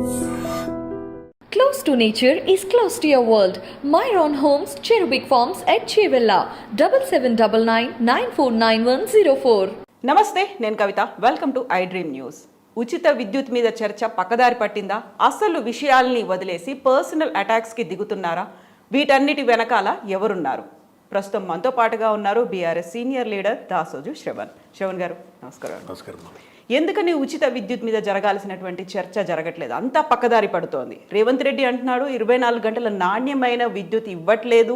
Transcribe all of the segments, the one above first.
Close to nature is close to your world. Myron Homes, Cherubic Farms at Chevilla, 7799949104. నమస్తే, నేను Kavitha. Welcome to I Dream News. ఉచిత విద్యుత్ మీద చర్చ పక్కదారి పట్టిందా? అసలు విషయాల్ని వదిలేసి పర్సనల్ అటాక్స్కి దిగుతున్నారా? వీటన్నిటి వెనకాల ఎవరున్నారు? ప్రస్తుతం మనతో పాటుగా ఉన్నారు BRS senior leader Dasoju Shravan. Shravan గారు నమస్కారం. నమస్కారం. ఎందుకని ఉచిత విద్యుత్ మీద జరగాల్సినటువంటి చర్చ జరగట్లేదు? అంతా పక్కదారి పడుతోంది. రేవంత్ రెడ్డి అంటున్నాడు 24 గంటల నాణ్యమైన విద్యుత్ ఇవ్వట్లేదు,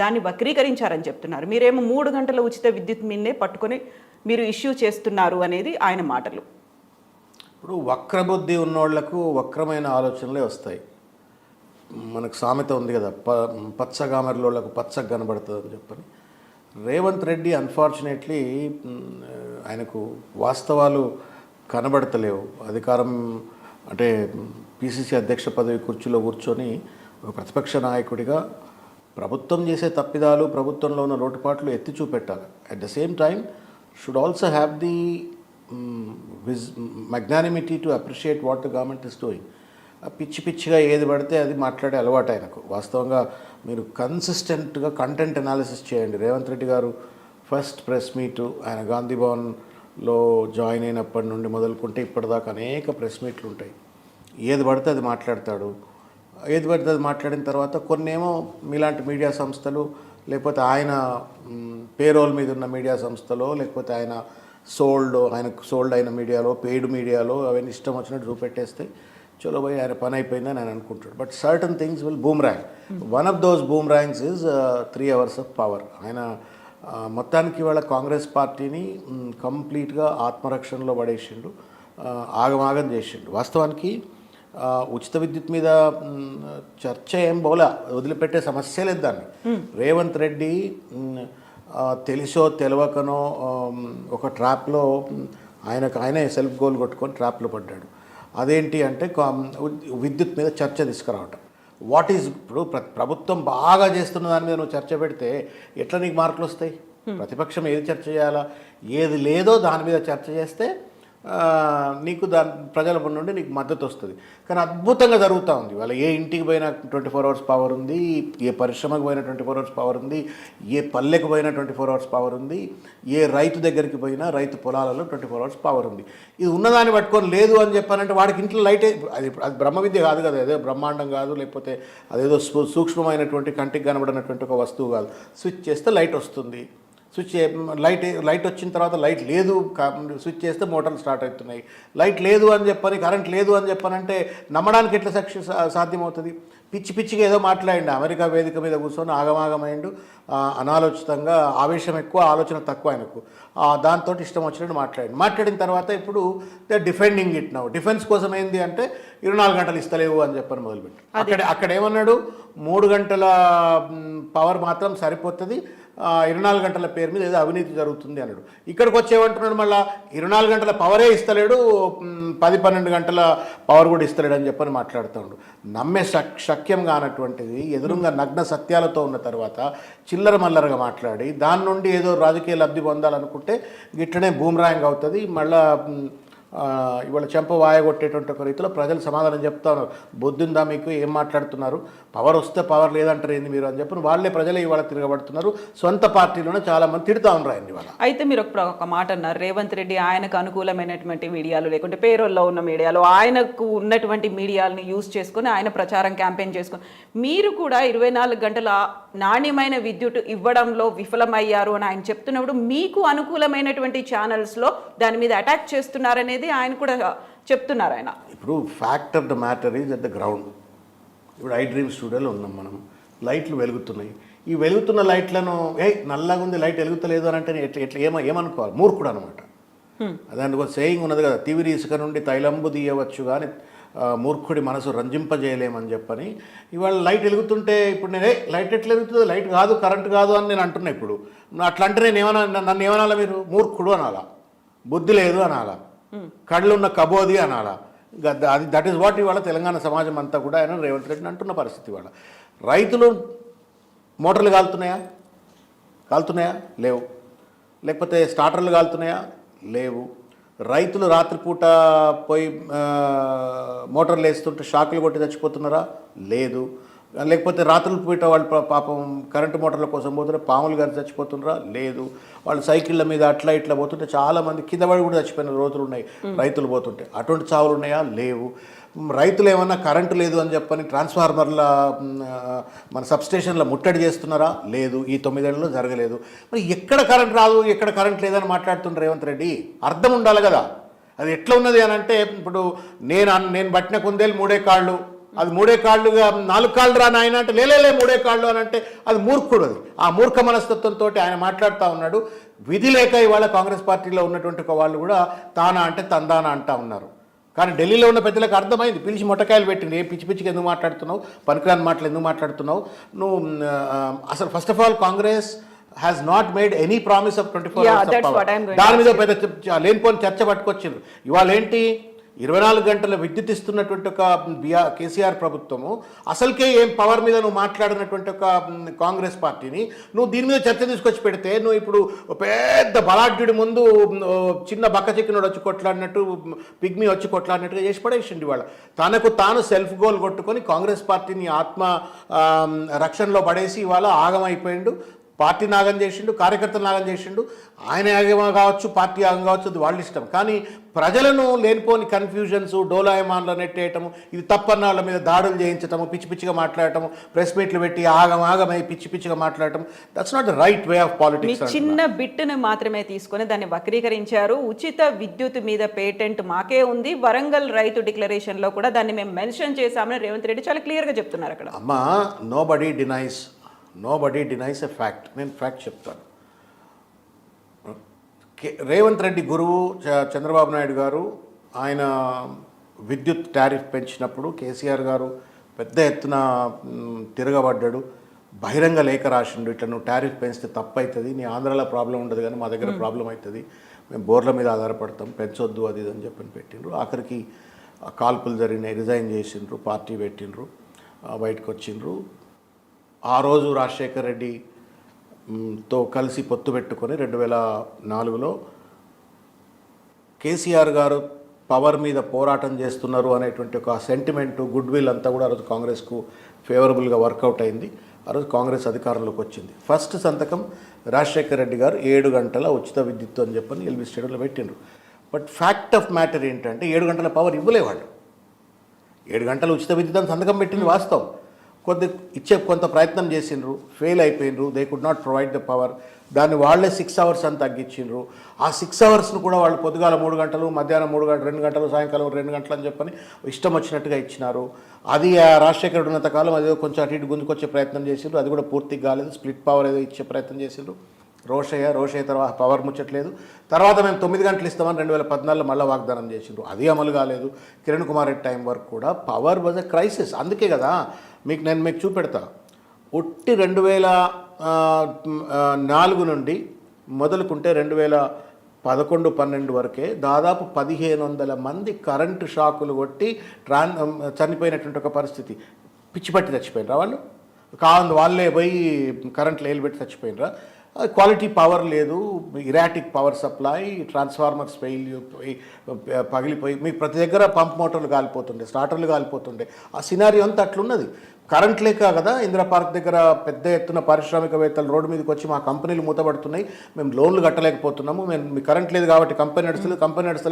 దాన్ని వక్రీకరించారని చెప్తున్నారు. మీరేమో 3 గంటల ఉచిత విద్యుత్ మీదే పట్టుకొని మీరు ఇష్యూ చేస్తున్నారు అనేది ఆయన మాటలు. ఇప్పుడు వక్రబుద్ధి ఉన్నోళ్లకు వక్రమైన ఆలోచనలే వస్తాయి. మనకు సామెత ఉంది కదా, పచ్చగామరిలోళ్లకు పచ్చగా కనబడుతుంది అని చెప్పని. రేవంత్ రెడ్డి అన్ఫార్చునేట్లీ ఆయనకు వాస్తవాలు కనబడతలేవు. అధికారం అంటే పిసిసి అధ్యక్ష పదవి కుర్చీలో కూర్చొని ఒక ప్రతిపక్ష నాయకుడిగా ప్రభుత్వం చేసే తప్పిదాలు, ప్రభుత్వంలో ఉన్న లోటుపాట్లు ఎత్తి చూపెట్టాలి. At the same time should also have the magnanimity to appreciate what the government is doing. పిచ్చిగా ఏది పడితే అది మాట్లాడే అలవాటు ఆయనకు. వాస్తవంగా మీరు కన్సిస్టెంట్గా కంటెంట్ అనాలిసిస్ చేయండి. రేవంత్ రెడ్డి గారు ఫస్ట్ ప్రెస్ మీటు ఆయన గాంధీ భవన్లో జాయిన్ అయినప్పటి నుండి మొదలుకుంటే ఇప్పటిదాకా అనేక ప్రెస్ మీట్లు ఉంటాయి. ఏది పడితే అది మాట్లాడతాడు. ఏది పడితే అది మాట్లాడిన తర్వాత కొన్నేమో మీలాంటి మీడియా సంస్థలు, లేకపోతే ఆయన పేరోల్ మీద ఉన్న మీడియా సంస్థలో, లేకపోతే ఆయనకు సోల్డ్ అయిన మీడియాలో, పెయిడ్ మీడియాలో అవన్నీ ఇష్టం వచ్చినట్టు చూపెట్టేస్తే చలో పోయి ఆయన పని అయిపోయిందని ఆయన అనుకుంటాడు. But certain things will boomerang. One of those boomerangs is 3 hours of power. ఆయన మొత్తానికి ఇవాళ కాంగ్రెస్ పార్టీని కంప్లీట్గా ఆత్మరక్షణలో పడేసిండు, ఆగమాగం చేసిండు. వాస్తవానికి ఉచిత విద్యుత్ మీద చర్చ ఏం బోలా, వదిలిపెట్టే సమస్య లేదు దాన్ని. రేవంత్ రెడ్డి తెలిసో తెలియకనో ఒక ట్రాప్లో ఆయనే సెల్ఫ్ గోల్ కొట్టుకొని ట్రాప్లో పడ్డాడు. అదేంటి అంటే విద్యుత్ మీద చర్చ తీసుకురావటం. ఇప్పుడు ప్రభుత్వం బాగా చేస్తున్న దాని మీద నువ్వు చర్చ పెడితే ఎట్లా నీకు మార్కులు వస్తాయి? ప్రతిపక్షం ఏది చర్చ చేయాలా, ఏది లేదో దాని మీద చర్చ చేస్తే నీకు ప్రజల నుండి నీకు మద్దతు వస్తుంది. కానీ అద్భుతంగా జరుగుతూ ఉంది. వాళ్ళ ఏ ఇంటికి పోయినా 24 hours పవర్ ఉంది, ఏ పరిశ్రమకు పోయినా 24 hours పవర్ ఉంది, ఏ పల్లెకు పోయినా 24 hours పవర్ ఉంది, ఏ రైతు దగ్గరికి పోయినా రైతు పొలాలలో 24 hours పవర్ ఉంది. ఇది ఉన్నదాన్ని పట్టుకొని లేదు అని చెప్పానంటే వాడికి ఇంట్లో లైటే. అది బ్రహ్మ విద్య కాదు కదా, అదే బ్రహ్మాండం కాదు, లేకపోతే అదేదో సూక్ష్మమైనటువంటి కంటికి కనబడినటువంటి ఒక వస్తువు కాదు. స్విచ్ చేస్తే లైట్ వస్తుంది. లైట్ వచ్చిన తర్వాత లైట్ లేదు, స్విచ్ చేస్తే మోటార్లు స్టార్ట్ అవుతున్నాయి. లైట్ లేదు అని చెప్పని, కరెంట్ లేదు అని చెప్పనంటే నమ్మడానికి ఎట్లా సాధ్యమవుతుంది? పిచ్చిగా ఏదో మాట్లాడండి. అమెరికా వేదిక మీద కూర్చొని ఆగమాగమైండు, అనాలోచితంగా. ఆవేశం ఎక్కువ, ఆలోచన తక్కువ ఆయనకు. దాంతో ఇష్టం వచ్చినట్టు మాట్లాడిన తర్వాత ఇప్పుడు they defending it now. Defence కోసం ఏంది అంటే 24 గంటలు ఇస్తలేవు అని చెప్పని మొదలుపెట్టి అక్కడ ఏమన్నాడు, 3 గంటల పవర్ మాత్రం సరిపోతుంది, 24 గంటల పేరు మీద ఏదో అవినీతి జరుగుతుంది అన్నాడు. ఇక్కడికి వచ్చేమంటున్నాడు మళ్ళీ 24 గంటల పవరే ఇస్తలేడు, 10-12 గంటల పవర్ కూడా ఇస్తలేడు అని చెప్పని మాట్లాడుతున్నాడు. నమ్మే శక్యం కానటువంటిది ఎదురుగా నగ్న సత్యాలతో ఉన్న తర్వాత చిల్లర మల్లరగా మాట్లాడి దాని నుండి ఏదో రాజకీయ లబ్ధి పొందాలనుకుంటే గిట్టనే బూమ్రాంగ్ అవుతుంది. మళ్ళీ ఇవాళ చెంప వాయగొట్టేటువంటి ఒక రీతిలో ప్రజలు సమాధానం చెప్తా ఉన్నారు. బొద్దుందా మీకు, ఏం మాట్లాడుతున్నారు, పవర్ వస్తే పవర్ లేదంటారు ఏంది మీరు అని చెప్పి వాళ్ళే ప్రజలే ఇవాళ తిరగబడుతున్నారు. సొంత పార్టీలోనే చాలామంది తిడుతూ ఉన్నారు ఆయన ఇవాళ. అయితే మీరు ఒక మాట అన్నారు, రేవంత్ రెడ్డి ఆయనకు అనుకూలమైనటువంటి మీడియాలు లేకుంటే పేరోల్లో ఉన్న మీడియాలు, ఆయనకు ఉన్నటువంటి మీడియాలను యూజ్ చేసుకొని ఆయన ప్రచారం క్యాంపెయిన్ చేసుకొని మీరు కూడా 24 గంటల నాణ్యమైన విద్యుత్ ఇవ్వడంలో విఫలమయ్యారు అని ఆయన చెప్తున్నప్పుడు మీకు అనుకూలమైనటువంటి ఛానల్స్లో దాని మీద అటాక్ చేస్తున్నారనేది ఆయన కూడా చెప్తున్నారు. ఆయన ఇప్పుడు fact of the matter is at the ground. ఇప్పుడు ఐ డ్రీమ్ స్టూడియోలో ఉన్నాం మనం, లైట్లు వెలుగుతున్నాయి. ఈ వెలుగుతున్న లైట్లను నల్లగా ఉంది లైట్ వెలుగుతలేదు అని అంటే ఎట్లా ఏమనుకోవాలి? మూర్ఖుడు అనమాట. దానికి ఒక సేయింగ్ ఉన్నది కదా, తివిరి ఇసుక నుండి తైలంబు తీయవచ్చు కానీ మూర్ఖుడి మనసు రంజింపజేయలేమని చెప్పని. ఇవాళ లైట్ వెలుగుతుంటే ఇప్పుడు నేను లైట్ ఎట్లా వెలుగుతుంది, లైట్ కాదు కరెంట్ కాదు అని నేను అంటున్నా. ఇప్పుడు అట్లా అంటే నన్ను ఏమనాలా? మీరు మూర్ఖుడు అనాలా, బుద్ధి లేదు అనాలా, కళ్ళు ఉన్న కబోది అనాలా? అది దట్ ఈస్ వాట్ ఇవాళ తెలంగాణ సమాజం అంతా కూడా ఆయన రేవంత్ రెడ్డిని అంటున్న పరిస్థితి. ఇవాళ రైతులు మోటార్లు కాలుతున్నాయా? లేవు. లేకపోతే స్టార్టర్లు కాలుతున్నాయా? లేవు. రైతులు రాత్రిపూట పోయి మోటార్లు వేస్తుంటే షాకులు కొట్టి చచ్చిపోతున్నారా? లేదు. లేకపోతే రాత్రుల పూట వాళ్ళు పాపం కరెంటు మోటార్ల కోసం పోతుంటే పాములు గారి చచ్చిపోతున్నారా? లేదు. వాళ్ళు సైకిళ్ళ మీద అట్లా ఇట్లా పోతుంటే చాలామంది కింద పడి కూడా చచ్చిపోయిన రోజులు ఉన్నాయి రైతులు పోతుంటే. అటువంటి చావులు ఉన్నాయా? లేవు. రైతులు ఏమన్నా కరెంటు లేదు అని చెప్పని ట్రాన్స్ఫార్మర్ల మన సబ్స్టేషన్ల ముట్టడి చేస్తున్నారా? లేదు. ఈ 9 ఏళ్ళలో జరగలేదు. మరి ఎక్కడ కరెంట్ రాదు, ఎక్కడ కరెంట్ లేదని మాట్లాడుతున్నారు రేవంత్ రెడ్డి. అర్థం ఉండాలి కదా. అది ఎట్లా ఉన్నది అని అంటే, ఇప్పుడు నేను పట్టిన కుందేలు 3 కాళ్ళు, అది 3 కాళ్ళుగా 4 కాళ్ళు రా నాయన అంటే లేలే 3 కాళ్ళు అని అంటే అది మూర్ఖుడు. అది ఆ మూర్ఖ మనస్తత్వంతో ఆయన మాట్లాడుతూ ఉన్నాడు. విధి లేక ఇవాళ కాంగ్రెస్ పార్టీలో ఉన్నటువంటి వాళ్ళు కూడా తానా అంటే తందానా అంటా ఉన్నారు. కానీ ఢిల్లీలో ఉన్న పెద్దలకు అర్థమైంది. పిలిచి మొట్టకాయలు పెట్టింది. ఏ పిచ్చి పిచ్చికి ఎందుకు మాట్లాడుతున్నావు, పనికిరాని మాటలు ఎందుకు మాట్లాడుతున్నావు నువ్వు? అసలు first of all Congress has not made any promise of 24 hours. దాని మీద పెద్ద లేనిపోని చర్చ పట్టుకొచ్చిండ్రు. ఇవాళ ఏంటి, 24 గంటల విద్యుత్ ఇస్తున్నటువంటి ఒక కేసీఆర్ ప్రభుత్వము, అసలుకే ఏం పవర్ మీద నువ్వు మాట్లాడినటువంటి ఒక కాంగ్రెస్ పార్టీని నువ్వు దీని మీద చర్చ తీసుకొచ్చి పెడితే, నువ్వు ఇప్పుడు పెద్ద బలాఢ్యుడి ముందు చిన్న బక్క చిక్కినోడు వచ్చి కొట్లాడినట్టు, పిగ్మీ వచ్చి కొట్లాడినట్టుగా చేసి పడేసిండి. వాళ్ళ తనకు తాను సెల్ఫ్ గోల్ కొట్టుకొని కాంగ్రెస్ పార్టీని ఆత్మ రక్షణలో పడేసి ఇవాళ ఆగమైపోయిండు. పార్టీ నాగం చేసిండు, కార్యకర్తలు నాగం చేసిండు. ఆయన యాగం కావచ్చు, పార్టీ యాగం కావచ్చు, అది వాళ్ళ ఇష్టం. కానీ ప్రజలను లేనిపోని కన్ఫ్యూజన్స్, డోలాయమాన్లు నెట్టేయటము, ఇది తప్పన్న వాళ్ళ మీద దాడులు చేయించటము, పిచ్చి పిచ్చిగా మాట్లాడటము, ప్రెస్ మీట్లు పెట్టి ఆగమై పిచ్చి పిచ్చిగా మాట్లాడటం, that's not the right way of politics. చిన్న బిట్టును మాత్రమే తీసుకొని దాన్ని వక్రీకరించారు. ఉచిత విద్యుత్ మీద పేటెంట్ మాకే ఉంది, వరంగల్ రైతు డిక్లరేషన్లో కూడా దాన్ని మేము మెన్షన్ చేశామని రేవంత్ రెడ్డి చాలా క్లియర్గా చెప్తున్నారు అక్కడ. అమ్మా, nobody denies a fact. నేను ఫ్యాక్ట్ చెప్తాను. రేవంత్ రెడ్డి గురువు చంద్రబాబు నాయుడు గారు ఆయన విద్యుత్ టారిఫ్ పెంచినప్పుడు కేసీఆర్ గారు పెద్ద ఎత్తున తిరగబడ్డాడు. బహిరంగ లేఖ రాసిండు, ఇట్లా నువ్వు టారిఫ్ పెంచితే తప్పు అవుతుంది, నీ ఆంధ్రాలో ప్రాబ్లం ఉండదు కానీ మా దగ్గర ప్రాబ్లం అవుతుంది, మేము బోర్ల మీద ఆధారపడతాం, పెంచొద్దు అది ఇది అని చెప్పని పెట్టిండ్రు. ఆఖరికి కాల్పులు జరిగినాయి, రిజైన్ చేసిండ్రు, పార్టీ పెట్టిండ్రు, బయటకు వచ్చిండ్రు. ఆ రోజు రాజశేఖర్ రెడ్డితో కలిసి పొత్తు పెట్టుకొని 2004లో కేసీఆర్ గారు పవర్ మీద పోరాటం చేస్తున్నారు అనేటువంటి ఒక సెంటిమెంటు, గుడ్ విల్ అంతా కూడా ఆ రోజు కాంగ్రెస్కు ఫేవరబుల్గా వర్కౌట్ అయింది. ఆ రోజు కాంగ్రెస్ అధికారంలోకి వచ్చింది. ఫస్ట్ సంతకం రాజశేఖర్ రెడ్డి గారు 7 గంటల ఉచిత విద్యుత్ అని చెప్పని ఎల్బీ స్టేడియంలో పెట్టిండ్రు. బట్ ఫ్యాక్ట్ ఆఫ్ మ్యాటర్ ఏంటంటే 7 గంటల పవర్ ఇవ్వలేవాడు. 7 గంటల ఉచిత విద్యుత్ అని సంతకం పెట్టింది వాస్తవం. కొంత ప్రయత్నం చేసిండ్రు, ఫెయిల్ అయిపోయినరు. They could not provide the power. దాన్ని వాళ్ళే 6 hours అని తగ్గించిండ్రు. ఆ 6 hours కూడా వాళ్ళు పొద్దుగాల 3 గంటలు, మధ్యాహ్నం 3 గంటలు, 2 గంటలు, సాయంకాలం 2 గంటలు అని చెప్పని ఇష్టం వచ్చినట్టుగా ఇచ్చినారు. అది రాజశేఖర్ ఉన్నంత కాలం అదేదో కొంచెం అటు ఇటు గుంజుకొచ్చే ప్రయత్నం చేసిండ్రు. అది కూడా పూర్తిగా కాలేదు. స్ప్లిట్ పవర్ ఏదో ఇచ్చే ప్రయత్నం చేసిండ్రు. రోషయ్య తర్వాత పవర్ ముచ్చట్లేదు. తర్వాత మేము 9 గంటలు ఇస్తామని 2014లో మళ్ళీ వాగ్దానం చేసిండ్రు. అది అమలు కాలేదు. కిరణ్ కుమార్ రెడ్డి టైం వరకు కూడా పవర్ వాజ్ ఎ క్రైసిస్. అందుకే కదా నేను మీకు చూపెడతా. ఒట్టి 2004 నుండి మొదలుకుంటే 2011-12 వరకే దాదాపు 1500 మంది కరెంటు షాకులు కొట్టి చనిపోయినటువంటి ఒక పరిస్థితి. పిచ్చిపట్టి చచ్చిపోయినరా వాళ్ళు? వాళ్ళే పోయి కరెంట్లు ఏలుబెట్టి చచ్చిపోయినరా? క్వాలిటీ పవర్ లేదు, ఇరాటిక్ పవర్ సప్లై, ట్రాన్స్ఫార్మర్స్ పగిలిపోయి మీకు ప్రతి దగ్గర పంప్ మోటార్లు కాలిపోతుండే, స్టార్టర్లు కాలిపోతుండే. ఆ సినారియో అంతా అట్లున్నది. కరెంట్ లేక కదా ఇందిరా పార్క్ దగ్గర పెద్ద ఎత్తున పారిశ్రామికవేత్తలు రోడ్డు మీదకి వచ్చి మా కంపెనీలు మూతపడుతున్నాయి, మేము లోన్లు కట్టలేకపోతున్నాము, మీ కరెంట్ లేదు కాబట్టి కంపెనీ నడుస్తలేదు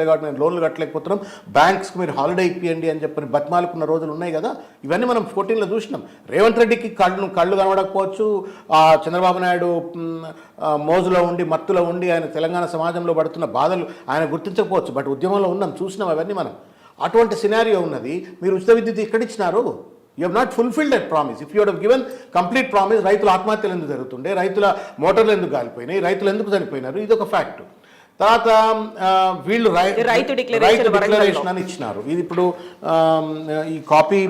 కాబట్టి మేము లోన్లు కట్టలేకపోతున్నాం, బ్యాంక్స్కి మీరు హాలిడే ఇప్పియండి అని చెప్పని బతిమాలుకున్న రోజులు ఉన్నాయి కదా. ఇవన్నీ మనం 14లో చూసినాం. రేవంత్ రెడ్డికి కళ్ళు కనబడకపోవచ్చు, చంద్రబాబు నాయుడు మోజులో ఉండి మత్తులో ఉండి ఆయన తెలంగాణ సమాజంలో పడుతున్న బాధలు ఆయన గుర్తించకపోవచ్చు. బట్ ఉద్యమంలో ఉన్నాం, చూసినాం అవన్నీ మనం. అటువంటి సినారియో ఉన్నది. మీరు ఉచిత విద్యుత్ ఎక్కడిచ్చినారు? You have not fulfilled that promise. If you have given complete promise, రైతుల ఆత్మహత్యలు ఎందుకు జరుగుతుండే, రైతుల మోటార్లు ఎందుకు కాలిపోయినాయి, రైతులు ఎందుకు చనిపోయినారు, ఇది ఒక ఫ్యాక్ట్. తర్వాత వీళ్ళు రైతు డిక్లరేషన్ అని ఇచ్చినారు. ఇది ఇప్పుడు ఈ కాపీ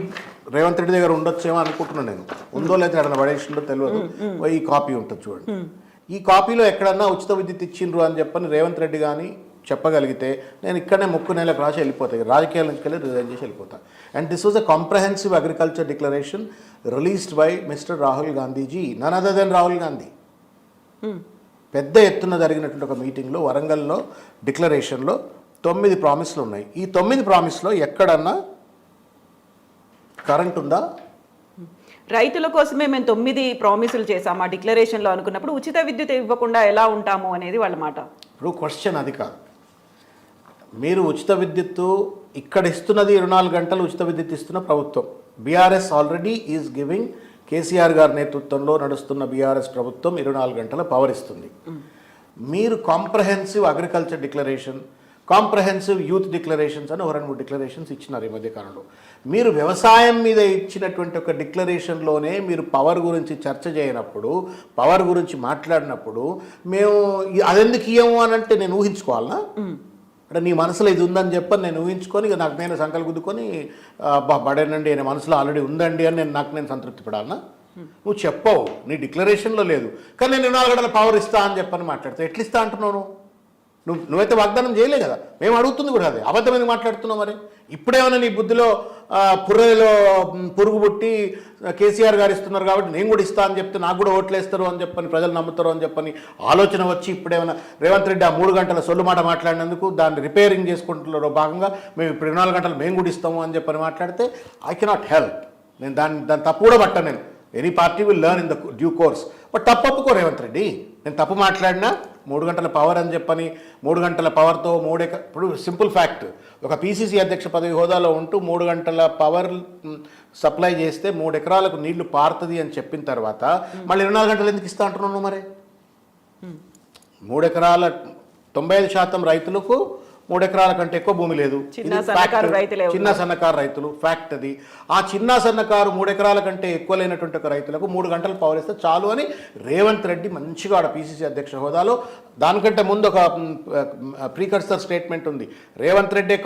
రేవంత్ రెడ్డి దగ్గర ఉండొచ్చేమో అనుకుంటున్నాను నేను. ఉందో లేదా ఎక్కడ పడేసిందో తెలియదు. ఈ కాపీ ఉంటుంది చూడండి. ఈ కాపీలో ఎక్కడన్నా ఉచిత విద్యుత్ ఇచ్చిండ్రు అని చెప్పని రేవంత్ రెడ్డి కానీ చెప్పగలిగితే నేను ఇక్కడనే 3 నెలలకు రాసి వెళ్ళిపోతాయి, రాజకీయాల నుంచి వెళ్ళి రిజైన్ చేసి వెళ్ళిపోతాను. And this was a comprehensive agriculture declaration released by mister Rahul Gandhiji, none other than Rahul Gandhi. పెద్ద ఎత్తున జరిగినటువంటి ఒక మీటింగ్లో వరంగల్లో డిక్లరేషన్లో 9 ప్రామిస్లు ఉన్నాయి. ఈ 9 ప్రామిస్లో ఎక్కడన్నా కరెంట్ ఉందా? రైతుల కోసమే మేము 9 ప్రామిసులు చేసాము ఆ డిక్లరేషన్లో అనుకున్నప్పుడు ఉచిత విద్యుత్ ఇవ్వకుండా ఎలా ఉంటాము అనేది వాళ్ళ మాట. ఇప్పుడు క్వశ్చన్ అది కాదు. మీరు ఉచిత విద్యుత్తు ఇక్కడ ఇస్తున్నది 24 గంటలు ఉచిత విద్యుత్ ఇస్తున్న ప్రభుత్వం. BRS already is giving, KCR గారి నేతృత్వంలో నడుస్తున్న బీఆర్ఎస్ ప్రభుత్వం 24 గంటల పవర్ ఇస్తుంది. మీరు comprehensive agriculture declaration, comprehensive youth declarations అని 2-3 డిక్లరేషన్స్ ఇచ్చినారు ఈ మధ్యకాలంలో. మీరు వ్యవసాయం మీద ఇచ్చినటువంటి ఒక డిక్లరేషన్లోనే మీరు పవర్ గురించి చర్చ చేయనప్పుడు, పవర్ గురించి మాట్లాడినప్పుడు మేము అదెందుకు ఇయ్యము అని అంటే నేను ఊహించుకోవాలనా? అంటే నీ మనసులో ఇది ఉందని చెప్పని నేను ఊహించుకొని ఇక నాకు నేను సంకలు గుద్దుకొని బడేనండి అనే మనసులో ఆల్రెడీ ఉందండి అని నాకు నేను సంతృప్తి పడాలనా? నువ్వు చెప్పవు, నీ డిక్లరేషన్లో లేదు, కానీ నేను 24 గంటల పవర్ ఇస్తా అని చెప్పని మాట్లాడతా. ఎట్లా ఇస్తా అంటున్నావు? నువ్వైతే వాగ్దానం చేయలే కదా. మేము అడుగుతుంది కూడా అదే. అబద్ధం ఎందుకు మాట్లాడుతున్నావు? మరి ఇప్పుడేమైనా నీ బుద్ధిలో పుర్రెలో పురుగు పుట్టి కేసీఆర్ గారు ఇస్తున్నారు కాబట్టి నేను కూడా ఇస్తా అని చెప్తే నాకు కూడా ఓట్లేస్తారు అని చెప్పని, ప్రజలు నమ్ముతారు అని చెప్పని ఆలోచన వచ్చి ఇప్పుడేమైనా రేవంత్ రెడ్డి ఆ 3 గంటల సొల్లు మాట మాట్లాడినందుకు దాన్ని రిపేరింగ్ చేసుకుంటున్నారో భాగంగా మేము ఇప్పుడు 24 గంటలు మేము కూడా ఇస్తాము అని చెప్పని మాట్లాడితే ఐ కెనాట్ హెల్ప్. నేను దాన్ని తప్పు కూడా పట్టాను. నేను any party will learn in the due course. But తప్పు ఒప్పుకో రేవంత్ రెడ్డి. నేను తప్పు మాట్లాడినా 3 గంటల పవర్ అని చెప్పని 3 గంటల పవర్తో ఇప్పుడు సింపుల్ ఫ్యాక్ట్, ఒక పీసీసీ అధ్యక్ష పదవి హోదాలో ఉంటూ 3 గంటల పవర్ సప్లై చేస్తే 3 ఎకరాలకు నీళ్లు పారుతుంది అని చెప్పిన తర్వాత మళ్ళీ 24 గంటలు ఎందుకు ఇస్తా అంటున్నాను? మరి 3 ఎకరాల 95% రైతులకు 3 ఎకరాల కంటే ఎక్కువ భూమి లేదు. చిన్న సన్నకారు రైతులు ఫ్యాక్ట్ అది. ఆ చిన్న సన్నకారు 3 ఎకరాల కంటే ఎక్కువ లేనటువంటి ఒక రైతులకు 3 గంటలు పవర్ ఇస్తే చాలు అని రేవంత్ రెడ్డి మంచిగా ఆడ పీసీసీ అధ్యక్ష హోదాలో, దానికంటే ముందు ఒక ప్రీకర్సర్ స్టేట్మెంట్ ఉంది, రేవంత్ రెడ్డి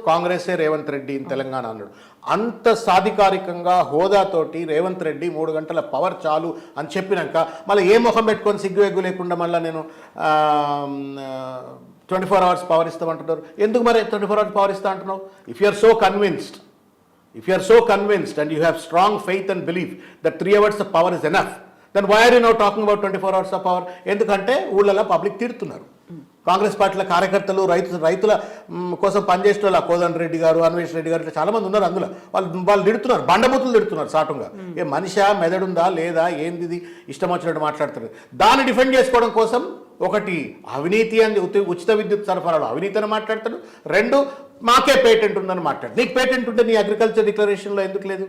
కాంగ్రెసే రేవంత్ రెడ్డి ఇన్ తెలంగాణ అన్నాడు. అంత సాధికారికంగా హోదాతోటి రేవంత్ రెడ్డి 3 గంటల పవర్ చాలు అని చెప్పినాక మళ్ళీ ఏ ముఖం పెట్టుకొని సిగ్గు ఎగ్గు లేకుండా మళ్ళీ నేను 24 hours పవర్ ఇస్తామంటున్నారు. ఎందుకు మరి 24 hours పవర్ ఇస్తా అంటున్నావు? If you are so convinced and you have strong faith and belief that 3 hours of power is enough, then why are you now talking about 24 hours of power? ఎందుకంటే ఊళ్ళలో public తిడుతున్నారు. కాంగ్రెస్ పార్టీల కార్యకర్తలు, రైతుల కోసం పనిచేసిన వాళ్ళు, కోదండ రెడ్డి గారు, అన్వేష్ రెడ్డి గారు, ఇట్లా చాలామంది ఉన్నారు. అందులో వాళ్ళు తిడుతున్నారు, బండబూతులు తిడుతున్నారు సాటుగా. ఏ మనిషా మెదడుందా లేదా ఏంది ఇష్టం వచ్చినట్టు మాట్లాడుతున్నారు. దాన్ని డిఫెండ్ చేసుకోవడం కోసం ఒకటి అవినీతి అని, ఉచిత విద్యుత్ సరఫరాలో అవినీతి అని మాట్లాడతాడు. 2 మాకే పేటెంట్ ఉందని మాట్లాడు. నీకు పేటెంట్ ఉంటే నీ అగ్రికల్చర్ డిక్లరేషన్లో ఎందుకు లేదు?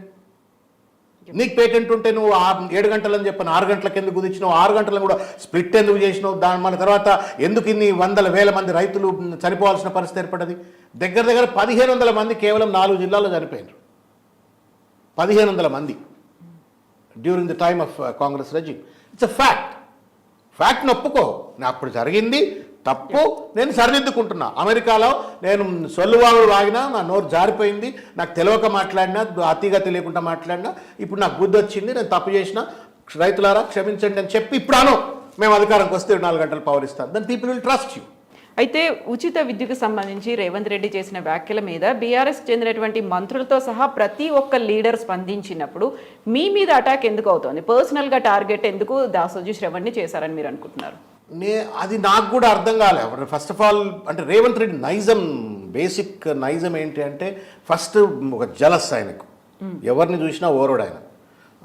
నీకు పేటెంట్ ఉంటే నువ్వు 7 గంటలని చెప్పిన 6 గంటలకు ఎందుకు కుదించినావు? 6 గంటలను కూడా స్ప్లిట్ ఎందుకు చేసినావు? మన తర్వాత ఎందుకు ఇన్ని 100,000 మంది రైతులు చనిపోవాల్సిన పరిస్థితి ఏర్పడ్డది? దగ్గర 1,500 మంది కేవలం 4 జిల్లాల్లో చనిపోయినారు. 1,500 మంది during the time of Congress regime. It's a ఫ్యాక్ట్ని ఒప్పుకో. అప్పుడు జరిగింది తప్పు, నేను సరిదిద్దుకుంటున్నా. అమెరికాలో నేను సొల్లువాగుడు వాగినా, నా నోరు జారిపోయింది, నాకు తెలియక మాట్లాడినా, అతిగతి లేకుండా మాట్లాడినా, ఇప్పుడు నాకు బుద్ధి వచ్చింది, నేను తప్పు చేసిన, రైతులారా క్షమించండి అని చెప్పి ఇప్పుడు మేము అధికారంకి వస్తే 24 గంటలు పవర్ ఇస్తాను. Then people will trust you. అయితే ఉచిత విద్యుత్కు సంబంధించి రేవంత్ రెడ్డి చేసిన వ్యాఖ్యల మీద బీఆర్ఎస్ చెందినటువంటి మంత్రులతో సహా ప్రతి ఒక్క లీడర్ స్పందించినప్పుడు మీ మీద అటాక్ ఎందుకు అవుతోంది? పర్సనల్గా టార్గెట్ ఎందుకు దాసోజీ శ్రవణ్ని చేశారని మీరు అనుకుంటున్నారు? అది నాకు కూడా అర్థం కాలే. ఫస్ట్ ఆఫ్ ఆల్ అంటే రేవంత్ రెడ్డి నైజం, బేసిక్ నైజం ఏంటి అంటే ఫస్ట్ ఒక జలస్ ఆయనకు. ఎవరిని చూసినా ఓరోడు ఆయన.